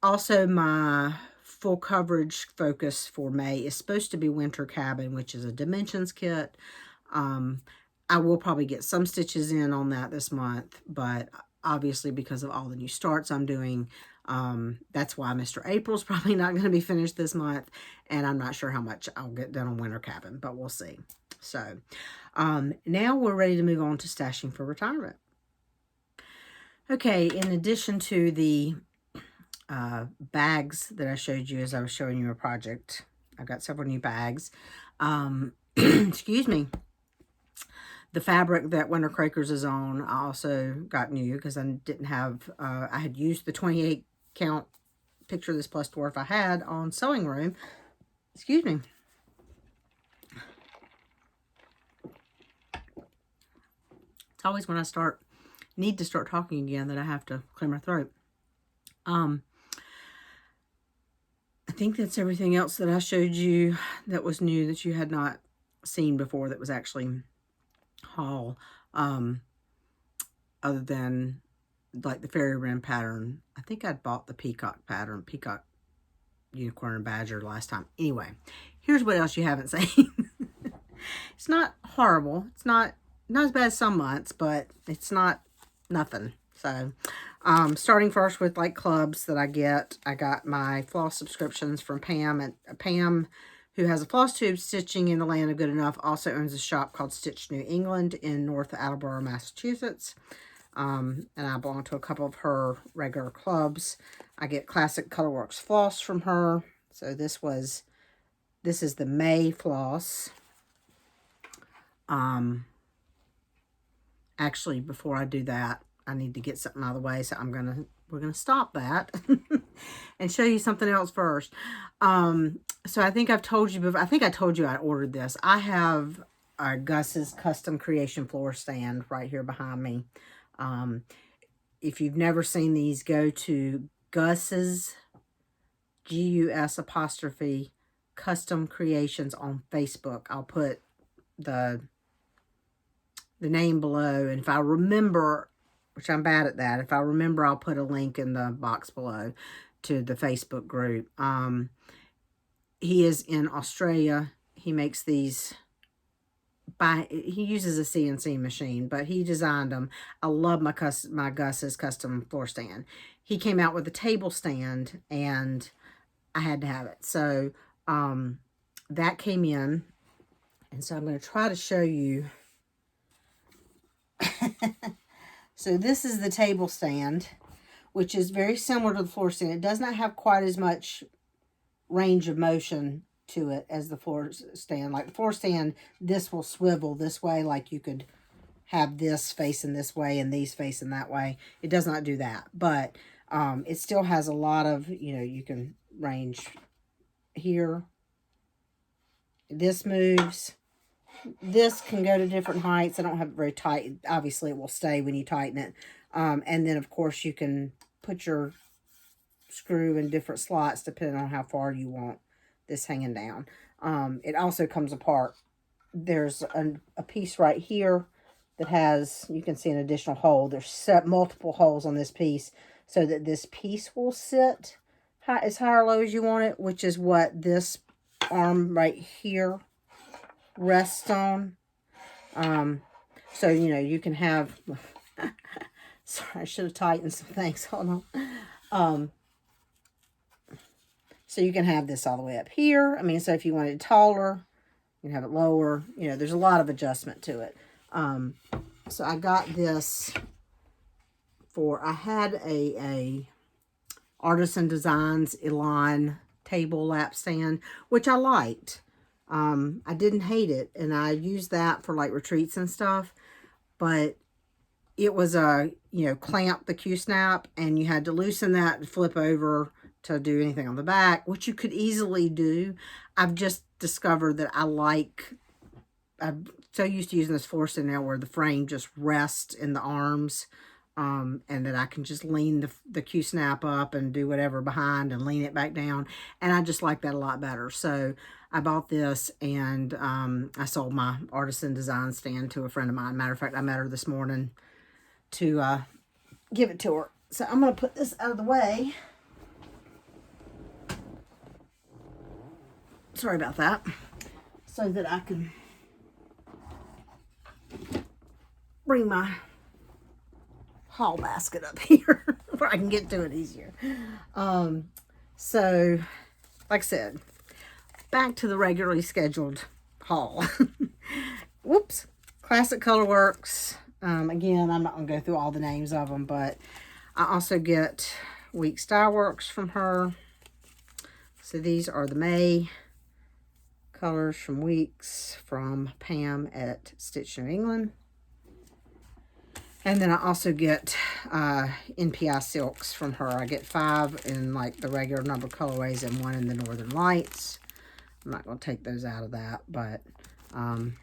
also my full coverage focus for May is supposed to be Winter Cabin, which is a dimensions kit. I will probably get some stitches in on that this month, but obviously because of all the new starts I'm doing, that's why Mr. April's probably not going to be finished this month, and I'm not sure how much I'll get done on Winter Cabin, but we'll see. So, now we're ready to move on to stashing for retirement. Okay, in addition to the bags that I showed you as I was showing you a project, I've got several new bags. Excuse me. The fabric that Winter Quakers is on, I also got new because I didn't have, I had used the 28 count Picture This Plus Dwarf I had on Sewing Room. Excuse me. It's always when I need to start talking again that I have to clear my throat. I think that's everything else that I showed you that was new that you had not seen before that was actually haul, other than like the fairy wren pattern. I think I'd bought the peacock pattern, peacock, unicorn, and badger last time. Anyway, here's what else you haven't seen. It's not horrible. It's not as bad as some months, but it's not nothing. So, starting first with like clubs that I get. I got my floss subscriptions from Pam, and Pam, who has a floss tube stitching in the land of good enough, also owns a shop called Stitch New England in North Attleboro, Massachusetts. And I belong to a couple of her regular clubs. I get Classic Colorworks floss from her. So this is the May floss. Actually, before I do that, I need to get something out of the way, so we're gonna stop that and show you something else first. So I think I've told you before. I think I told you I ordered this. I have Gus's custom creation floor stand right here behind me. Um, if you've never seen these, go to Gus's, Gus apostrophe, custom creations on Facebook. I'll put the name below, and if I remember, which I'm bad at that, if I remember, I'll put a link in the box below to the Facebook group. He is in Australia. He makes these he uses a CNC machine, but he designed them. I love my Gus's custom floor stand. He came out with a table stand, and I had to have it. So that came in, and so I'm going to try to show you. So this is the table stand, which is very similar to the floor stand. It does not have quite as much range of motion to it as the floor stand. Like the floor stand, this will swivel this way, like you could have this facing this way and these facing that way. It does not do that, but it still has a lot of, you can range here. This moves. This can go to different heights. I don't have it very tight. Obviously, it will stay when you tighten it. And then, of course, you can put your screw in different slots depending on how far you want this hanging down. It also comes apart. There's a piece right here that has, you can see an additional hole. There's multiple holes on this piece so that this piece will sit as high or low as you want it, which is what this arm right here rests on. So, you can have, sorry, I should have tightened some things. Hold on. So you can have this all the way up here. I mean, so if you wanted it taller, you can have it lower. There's a lot of adjustment to it. So I got this I had a Artisan Designs Elan table lap stand, which I liked. I didn't hate it, and I used that for like retreats and stuff, but it was clamp the Q-snap, and you had to loosen that and flip over to do anything on the back, which you could easily do. I've just discovered that I'm so used to using this floor stand now where the frame just rests in the arms, and that I can just lean the Q-snap up and do whatever behind and lean it back down, and I just like that a lot better. So I bought this, and I sold my Artisan Design stand to a friend of mine. Matter of fact, I met her this morning to give it to her. So I'm going to put this out of the way. Sorry about that. So that I can bring my haul basket up here where I can get to it easier. So, like I said, back to the regularly scheduled haul. Whoops. Classic Colorworks. Again, I'm not going to go through all the names of them, but I also get Weeks Dye Works from her. So these are the May colors from Weeks from Pam at Stitch New England. And then I also get NPI silks from her. I get 5 in like the regular number colorways and 1 in the Northern Lights. I'm not going to take those out of that, but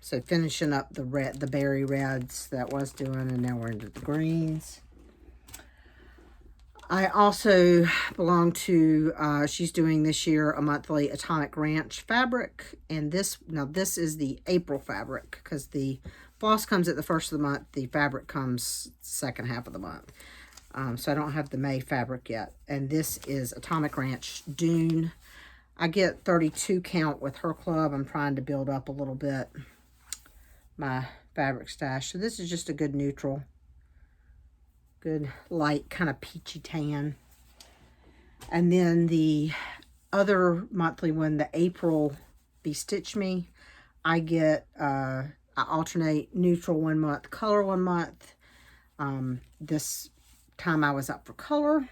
so finishing up the berry reds that was doing, and now we're into the greens. I also belong to, she's doing this year a monthly Atomic Ranch fabric, and this is the April fabric, because the floss comes at the first of the month, the fabric comes second half of the month. So I don't have the May fabric yet, and this is Atomic Ranch Dune. I get 32 count with her club. I'm trying to build up a little bit my fabric stash. So this is just a good neutral, good light kind of peachy tan. And then the other monthly one, the April Be Stitch Me, I get, I alternate neutral 1 month, color 1 month. This time I was up for color,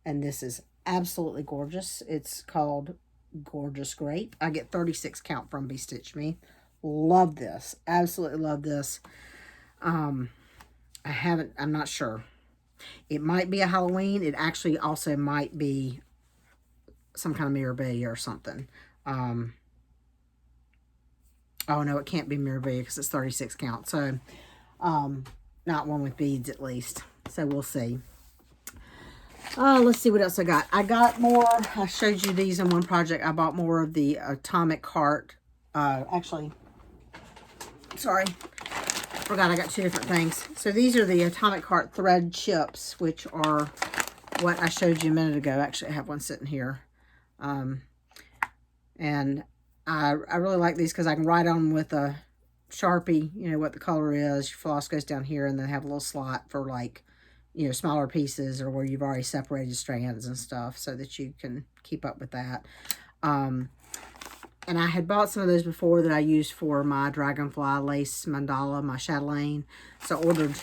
and this is absolutely gorgeous. It's called Gorgeous Grape. I get 36 count from Be Stitch Me. Love this. Absolutely love this. I'm not sure. It might be a Halloween. It actually also might be some kind of Mirabilia or something. Oh no, it can't be Mirabilia because it's 36 count. So, not one with beads at least. So we'll see. Let's see what else I got. I got more. I showed you these in one project. I bought more of the Atomic Heart. Actually, sorry. Forgot I got two different things. So these are the Atomic Heart thread chips, which are what I showed you a minute ago. Actually, I have one sitting here. And I really like these because I can write on with a Sharpie, you know, what the color is. Your floss goes down here, and then have a little slot for, like, you know, smaller pieces or where you've already separated strands and stuff so that you can keep up with that. And I had bought some of those before that I used for my Dragonfly Lace Mandala, my Chatelaine. So I ordered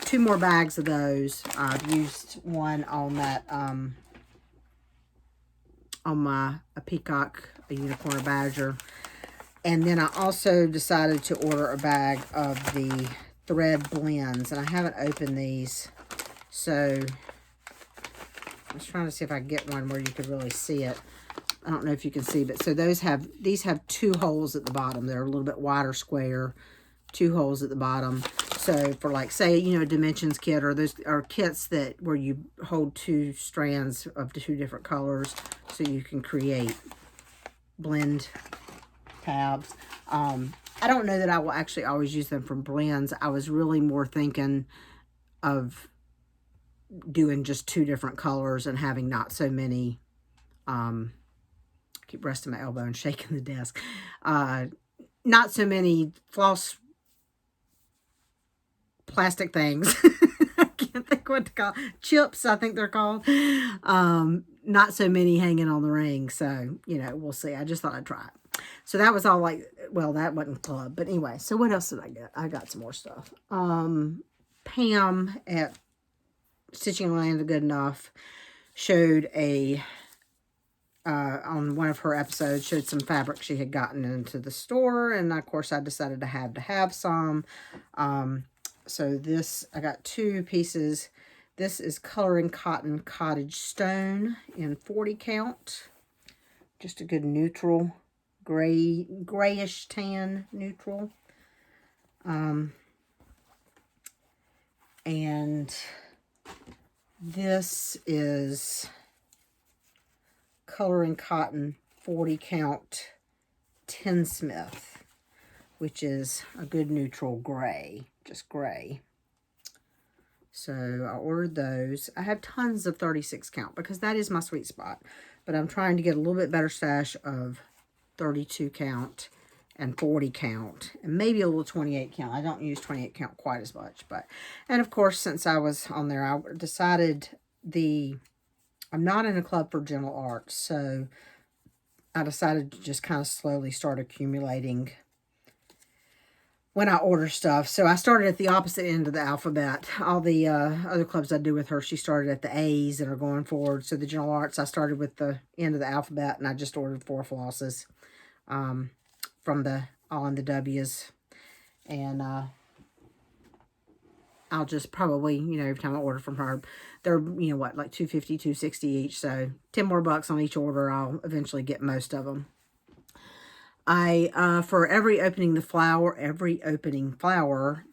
2 more bags of those. I've used one on that, on a peacock, a unicorn, a badger. And then I also decided to order a bag of the thread blends. And I haven't opened these. So I was trying to see if I can get one where you could really see it. I don't know if you can see, but so these have 2 holes at the bottom. They're a little bit wider square, 2 holes at the bottom. So for, like, say, you know, a dimensions kit, or those are kits that where you hold 2 strands of 2 different colors, so you can create blend tabs. I don't know that I will actually always use them for blends. I was really more thinking of doing just 2 different colors and having not so many, keep resting my elbow and shaking the desk. Not so many floss plastic things. I can't think what to call chips, I think they're called. Not so many hanging on the ring. So, you know, we'll see. I just thought I'd try it. So that was all, like, well, that wasn't club. But anyway, so what else did I get? I got some more stuff. Pam at Stitching Land Good Enough showed on one of her episodes, showed some fabric she had gotten into the store, and of course I decided to have some. So this, I got 2 pieces. This is Coloring Cotton Cottage Stone in 40 count. Just a good neutral, grayish tan neutral. And this is Coloring Cotton 40 count Tinsmith, which is a good neutral gray, just gray. So I ordered those. I have tons of 36 count because that is my sweet spot, but I'm trying to get a little bit better stash of 32 count and 40 count and maybe a little 28 count. I don't use 28 count quite as much, but, and of course, since I was on there, I decided I'm not in a club for gentle arts, so I decided to just kind of slowly start accumulating when I order stuff. So I started at the opposite end of the alphabet. All the other clubs I do with her, she started at the A's and are going forward. So the gentle arts, I started with the end of the alphabet, and I just ordered 4 flosses from the all in the W's. And I'll just probably, you know, every time I order from her, they're, you know, what, like $2.50, $2.60 each. So 10 more bucks on each order. I'll eventually get most of them. For every opening flower,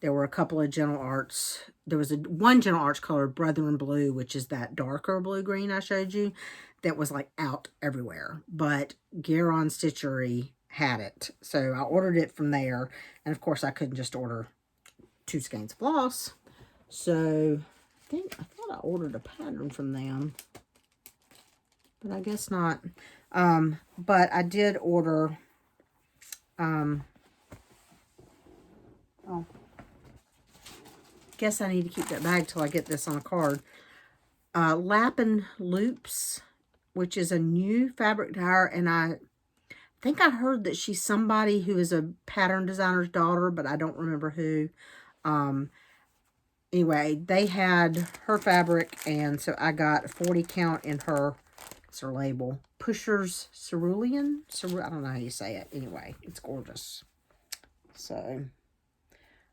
there were a couple of gentle arts. There was one gentle arts color, Brethren Blue, which is that darker blue-green I showed you, that was, like, out everywhere. But Garon Stitchery had it. So I ordered it from there. And, of course, I couldn't just order 2 skeins of floss. So I thought I ordered a pattern from them, but I guess not. But I did order, guess I need to keep that bag till I get this on a card. Lappin Loops, which is a new fabric dyer, and I think I heard that she's somebody who is a pattern designer's daughter, but I don't remember who. Anyway, they had her fabric, and so I got a 40 count in her, it's her label, Pusher's Cerulean? I don't know how you say it. Anyway, it's gorgeous. So,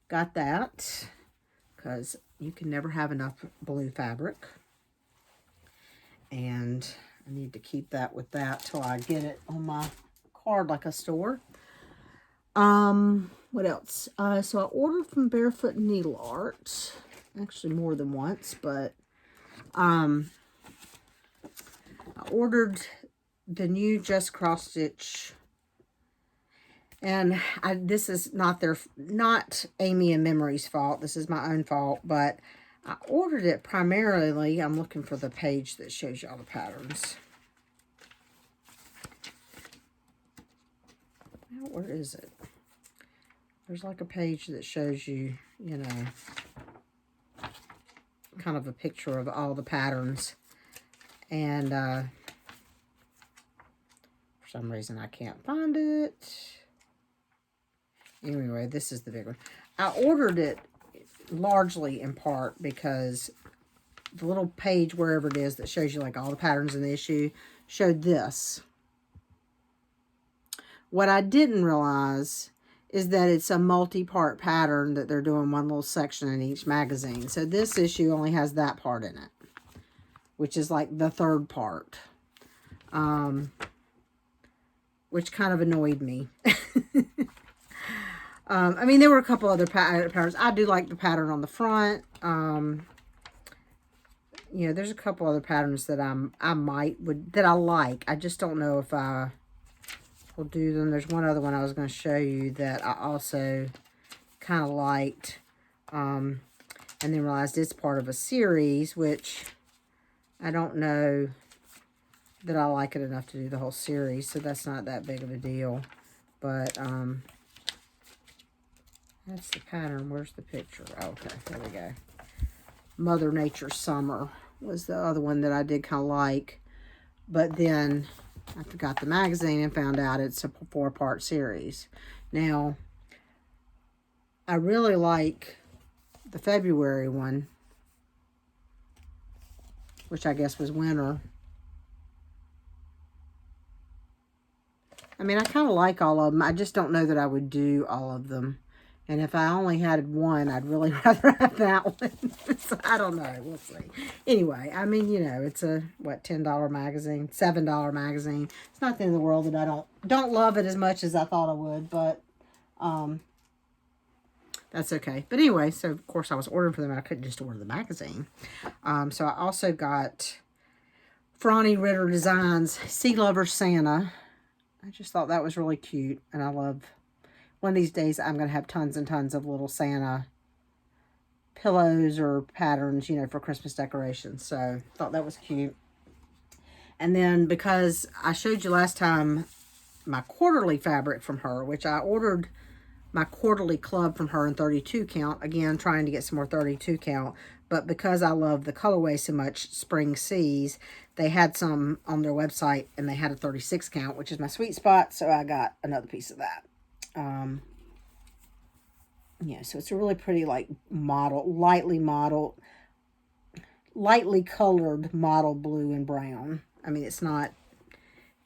got that, because you can never have enough blue fabric. And I need to keep that with that till I get it on my card like a store. What else? So I ordered from Barefoot Needle Art. Actually more than once, but I ordered the new Just Cross Stitch. And this is not Amy and Memory's fault. This is my own fault, but I ordered it primarily. I'm looking for the page that shows you all the patterns. Now, where is it? There's like a page that shows you, you know, kind of a picture of all the patterns. And for some reason I can't find it. Anyway, this is the big one. I ordered it largely in part because the little page, wherever it is, that shows you like all the patterns in the issue, showed this. What I didn't realize is that it's a multi-part pattern that they're doing one little section in each magazine. So this issue only has that part in it, which is like the third part, which kind of annoyed me. I mean, there were a couple other patterns. I do like the pattern on the front. You know, there's a couple other patterns that I like. I just don't know if I will do them. There's one other one I was going to show you that I also kind of liked, and then realized it's part of a series, which I don't know that I like it enough to do the whole series, so that's not that big of a deal. But that's the pattern. Where's the picture? Oh, okay, there we go. Mother Nature Summer was the other one that I did kind of like. But then I got the magazine and found out it's a 4-part series. Now, I really like the February one, which I guess was winter. I mean, I kind of like all of them. I just don't know that I would do all of them. And if I only had one, I'd really rather have that one. So I don't know. We'll see. Anyway, I mean, you know, it's a, what, $10 magazine, $7 magazine. It's not the end of the world that I don't love it as much as I thought I would, but that's okay. But anyway, so of course I was ordering for them. I couldn't just order the magazine. So I also got Franny Ritter Designs Sea Lover Santa. I just thought that was really cute, and I love. One of these days, I'm going to have tons and tons of little Santa pillows or patterns, you know, for Christmas decorations. So, thought that was cute. And then, because I showed you last time my quarterly fabric from her, which I ordered my quarterly club from her in 32 count. Again, trying to get some more 32 count. But because I love the colorway so much, Spring Seas, they had some on their website, and they had a 36 count, which is my sweet spot. So, I got another piece of that. Yeah, so it's a really pretty, like, lightly colored model blue and brown. I mean, it's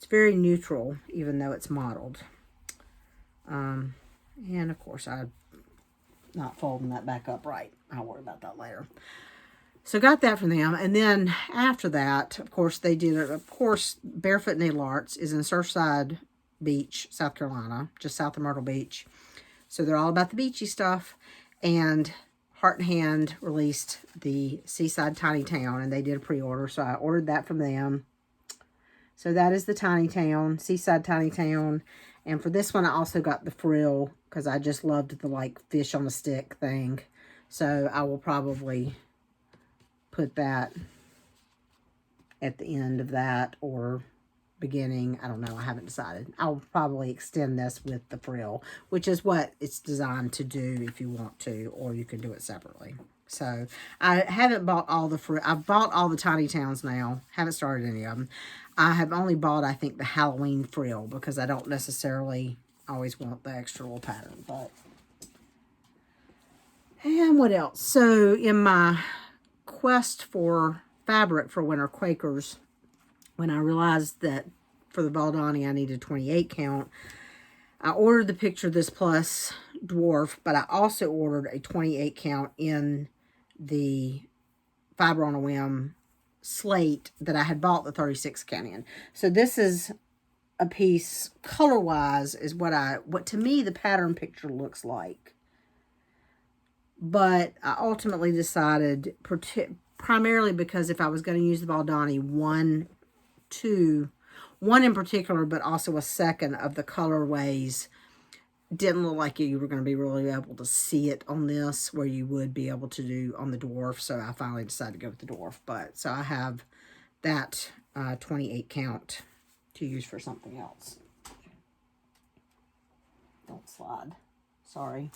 very neutral, even though it's modeled. And of course, I'm not folding that back up right. I'll worry about that later. So got that from them. And then after that, of course, Barefoot Needle Arts is in Surfside Beach, South Carolina, just south of Myrtle Beach. So they're all about the beachy stuff. And Heart and Hand released the Seaside Tiny Town, and they did a pre-order, so I ordered that from them. So that is the Tiny Town, Seaside Tiny Town. And for this one, I also got the frill, because I just loved the, like, fish on a stick thing. So I will probably put that at the end of that, or beginning. I don't know. I haven't decided. I'll probably extend this with the frill, which is what it's designed to do if you want to, or you can do it separately. So I haven't bought all the frill. I've bought all the Tiny Towns now. Haven't started any of them. I have only bought, I think, the Halloween frill, because I don't necessarily always want the extra little pattern. But, and what else? So in my quest for fabric for winter Quakers, when I realized that for the Valdani I needed 28 count, I ordered the Picture This Plus Dwarf, but I also ordered a 28 count in the Fiber on a Whim slate that I had bought the 36 count in. So this is a piece, color-wise, is what to me the pattern picture looks like. But I ultimately decided, primarily because if I was going to use the Baldani, one in particular, but also a second of the colorways, didn't look like you were going to be really able to see it on this where you would be able to do on the dwarf. So I finally decided to go with the dwarf. But so I have that 28 count to use for something else. Don't slide. Sorry.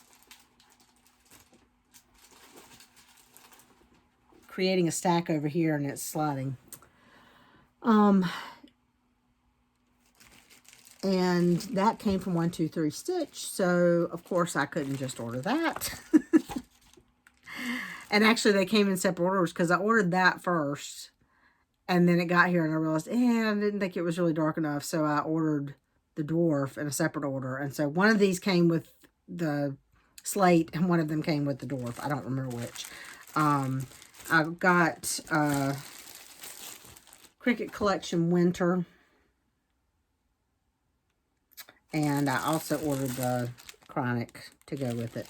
Creating a stack over here and it's sliding. And that came from 123 Stitch, so of course I couldn't just order that. And actually they came in separate orders because I ordered that first, and then it got here and I realized, I didn't think it was really dark enough, so I ordered the dwarf in a separate order. And so one of these came with the slate and one of them came with the dwarf. I don't remember which. I got Cricut Collection Winter. And I also ordered the Chronic to go with it.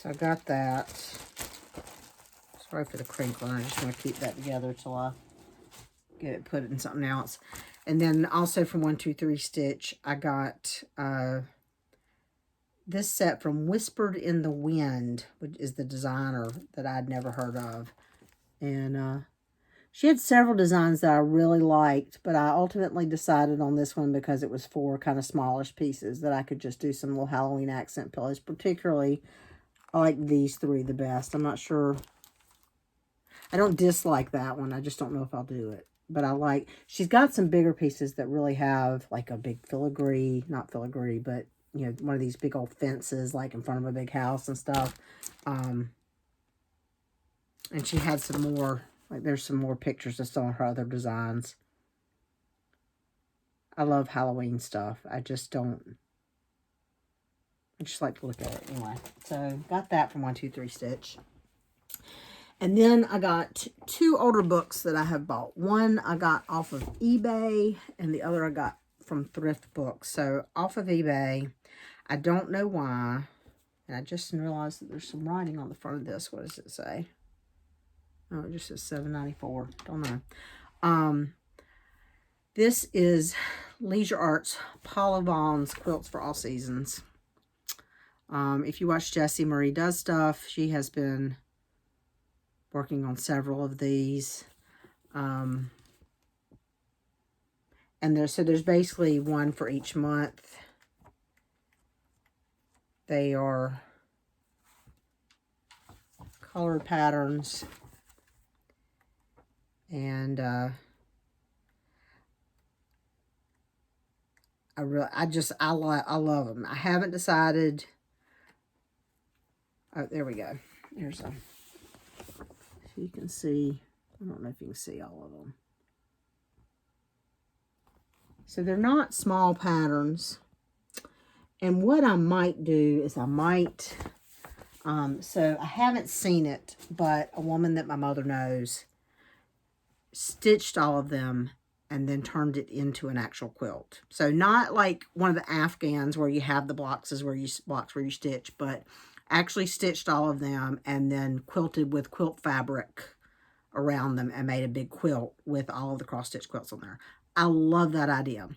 So I got that. Sorry for the crinkling. I just want to keep that together till I get it put in something else. And then also from 123 Stitch, I got this set from Whispered in the Wind, which is the designer that I'd never heard of. And she had several designs that I really liked, but I ultimately decided on this one because it was 4 kind of smallish pieces that I could just do some little Halloween accent pillows. Particularly, I like these 3 the best. I'm not sure. I don't dislike that one. I just don't know if I'll do it. But I like, she's got some bigger pieces that really have like a big filigree, not filigree, but, you know, one of these big old fences like in front of a big house and stuff. And she had some more. Like, there's some more pictures of some of her other designs. I love Halloween stuff. I just like to look at it anyway. So, got that from 123 Stitch. And then I got 2 older books that I have bought. One I got off of eBay, and the other I got from Thrift Books. So, off of eBay, I don't know why. And I just realized that there's some writing on the front of this. What does it say? Oh, it just says $7.94. Don't know. This is Leisure Arts Paula Vaughn's Quilts for All Seasons. If you watch Jessie Marie Does Stuff, she has been working on several of these. And there's basically one for each month. They are colored patterns. And I love them. I haven't decided. Oh, there we go. There's a. If you can see, I don't know if you can see all of them. So they're not small patterns. And what I might do is I might. So I haven't seen it, but a woman that my mother knows stitched all of them and then turned it into an actual quilt. So not like one of the Afghans where you have the blocks where you stitch, but actually stitched all of them and then quilted with quilt fabric around them and made a big quilt with all of the cross stitch quilts on there. I love that idea.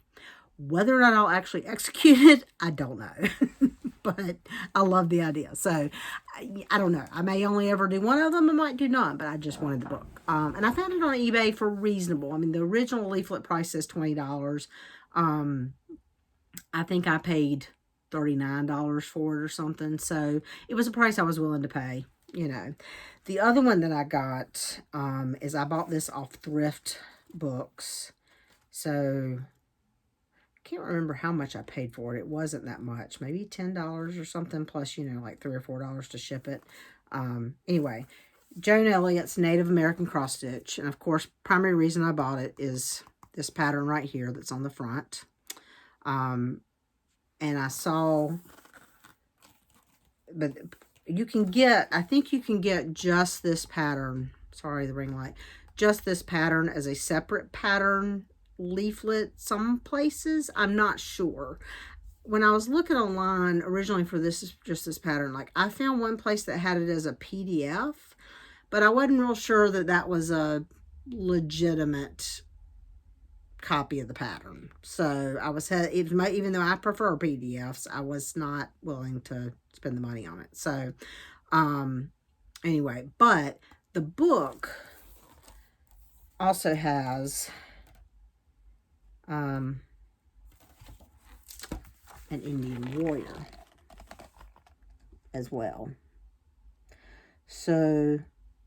Whether or not I'll actually execute it, I don't know. But I love the idea. So, I don't know. I may only ever do one of them. I might do none, but I just wanted the book. And I found it on eBay for reasonable. I mean, the original leaflet price says $20. I think I paid $39 for it or something. So, it was a price I was willing to pay, you know. The other one that I got is I bought this off Thrift Books. So, can't remember how much I paid for it. It wasn't that much. Maybe $10 or something, plus, you know, like $3 or $4 to ship it. Anyway, Joan Elliott's Native American Cross Stitch. And, of course, primary reason I bought it is this pattern right here that's on the front. And I saw, but you can get, I think you can get just this pattern. Sorry, the ring light. Just this pattern as a separate pattern leaflet some places. I'm not sure. When I was looking online originally for this, just this pattern, like I found one place that had it as a PDF, but I wasn't real sure that that was a legitimate copy of the pattern. So I was, even though I prefer PDFs, I was not willing to spend the money on it. So anyway, but the book also has an Indian warrior as well. So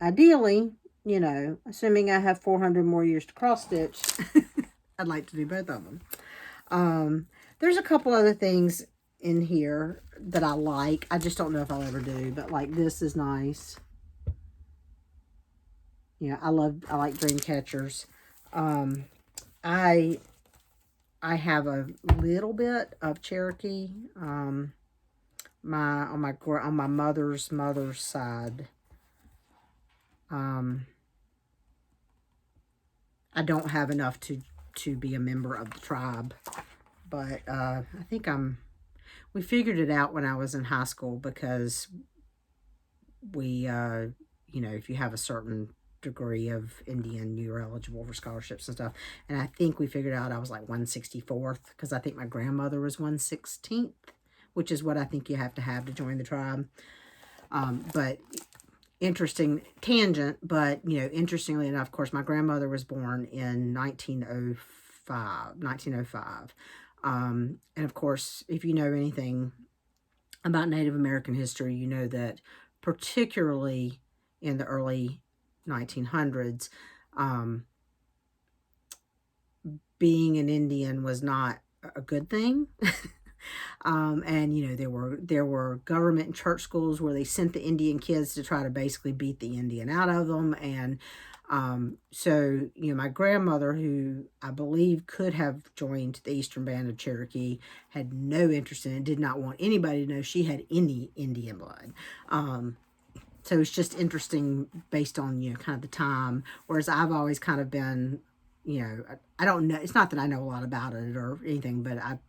ideally, you know, assuming I have 400 more years to cross stitch, I'd like to do both of them. There's a couple other things in here that I like. I just don't know if I'll ever do, but like this is nice. You know, I like dream catchers. I have a little bit of Cherokee. On my mother's side. I don't have enough to be a member of the tribe, but I think we figured it out when I was in high school, because we, you know, if you have a certain degree of Indian, you're eligible for scholarships and stuff. And I think we figured out I was like 164th, because I think my grandmother was 116th, which is what I think you have to join the tribe. But interesting tangent, but you know, interestingly enough, of course, my grandmother was born in 1905. And of course, if you know anything about Native American history, you know that particularly in the early 1900s, being an Indian was not a good thing. And you know, there were government and church schools where they sent the Indian kids to try to basically beat the Indian out of them. And so, you know, my grandmother, who I believe could have joined the Eastern Band of Cherokee, had no interest in it, did not want anybody to know she had any Indian blood. So it's just interesting based on, you know, kind of the time, whereas I've always kind of been, you know, I don't know, it's not that I know a lot about it or anything, but I've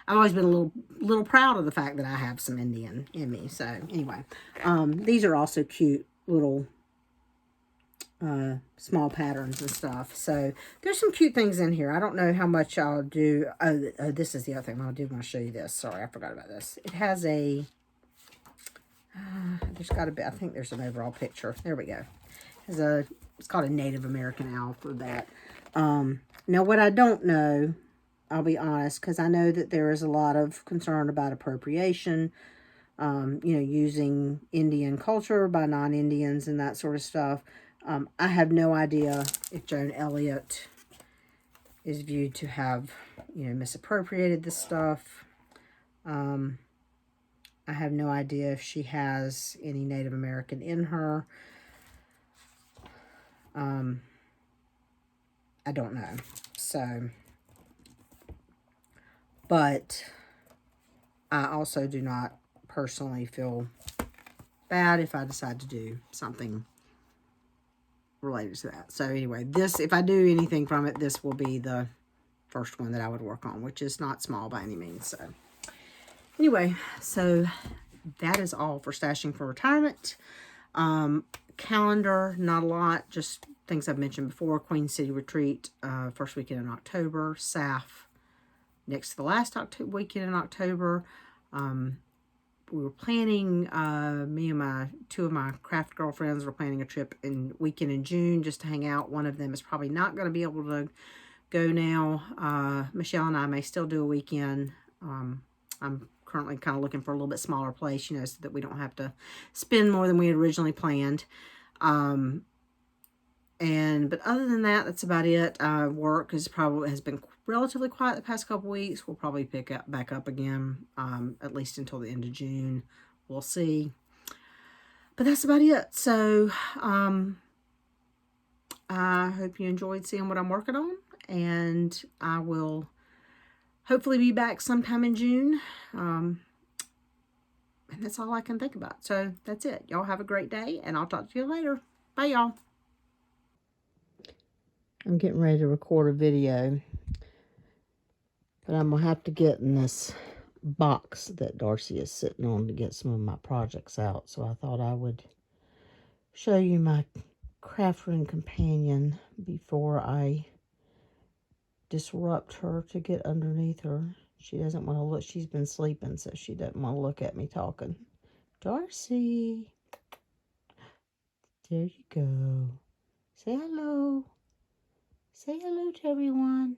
always been a little proud of the fact that I have some Indian in me. So anyway, these are also cute little small patterns and stuff. So there's some cute things in here. I don't know how much I'll do. Oh, this is the other thing I do want to show you this. Sorry, I forgot about this. It has a, there's got to be, I think there's an overall picture. There we go. It's called a Native American alphabet. Now what I don't know, I'll be honest, because I know that there is a lot of concern about appropriation, you know, using Indian culture by non-Indians and that sort of stuff. I have no idea if Joan Elliott is viewed to have, you know, misappropriated this stuff. I have no idea if she has any Native American in her. I don't know. So, but I also do not personally feel bad if I decide to do something related to that. So anyway, this, if I do anything from it, this will be the first one that I would work on, which is not small by any means. So anyway, so that is all for stashing for retirement. Calendar, not a lot, just things I've mentioned before. Queen City Retreat, first weekend in October. SAF, next to the last weekend in October. We were planning, me and two of my craft girlfriends were planning a trip weekend in June just to hang out. One of them is probably not going to be able to go now. Michelle and I may still do a weekend. I'm currently kind of looking for a little bit smaller place, you know, so that we don't have to spend more than we had originally planned. But other than that, that's about it. Work has been relatively quiet the past couple weeks. We'll probably pick back up again, at least until the end of June. We'll see. But that's about it. So, I hope you enjoyed seeing what I'm working on, and I will hopefully be back sometime in June. And that's all I can think about. So that's it. Y'all have a great day, and I'll talk to you later. Bye, y'all. I'm getting ready to record a video, but I'm going to have to get in this box that Darcy is sitting on to get some of my projects out. So I thought I would show you my craft room companion before I disrupt her to get underneath her. She doesn't want to look. She's been sleeping, so she doesn't want to look at me talking. Darcy. There you go. Say hello. Say hello to everyone.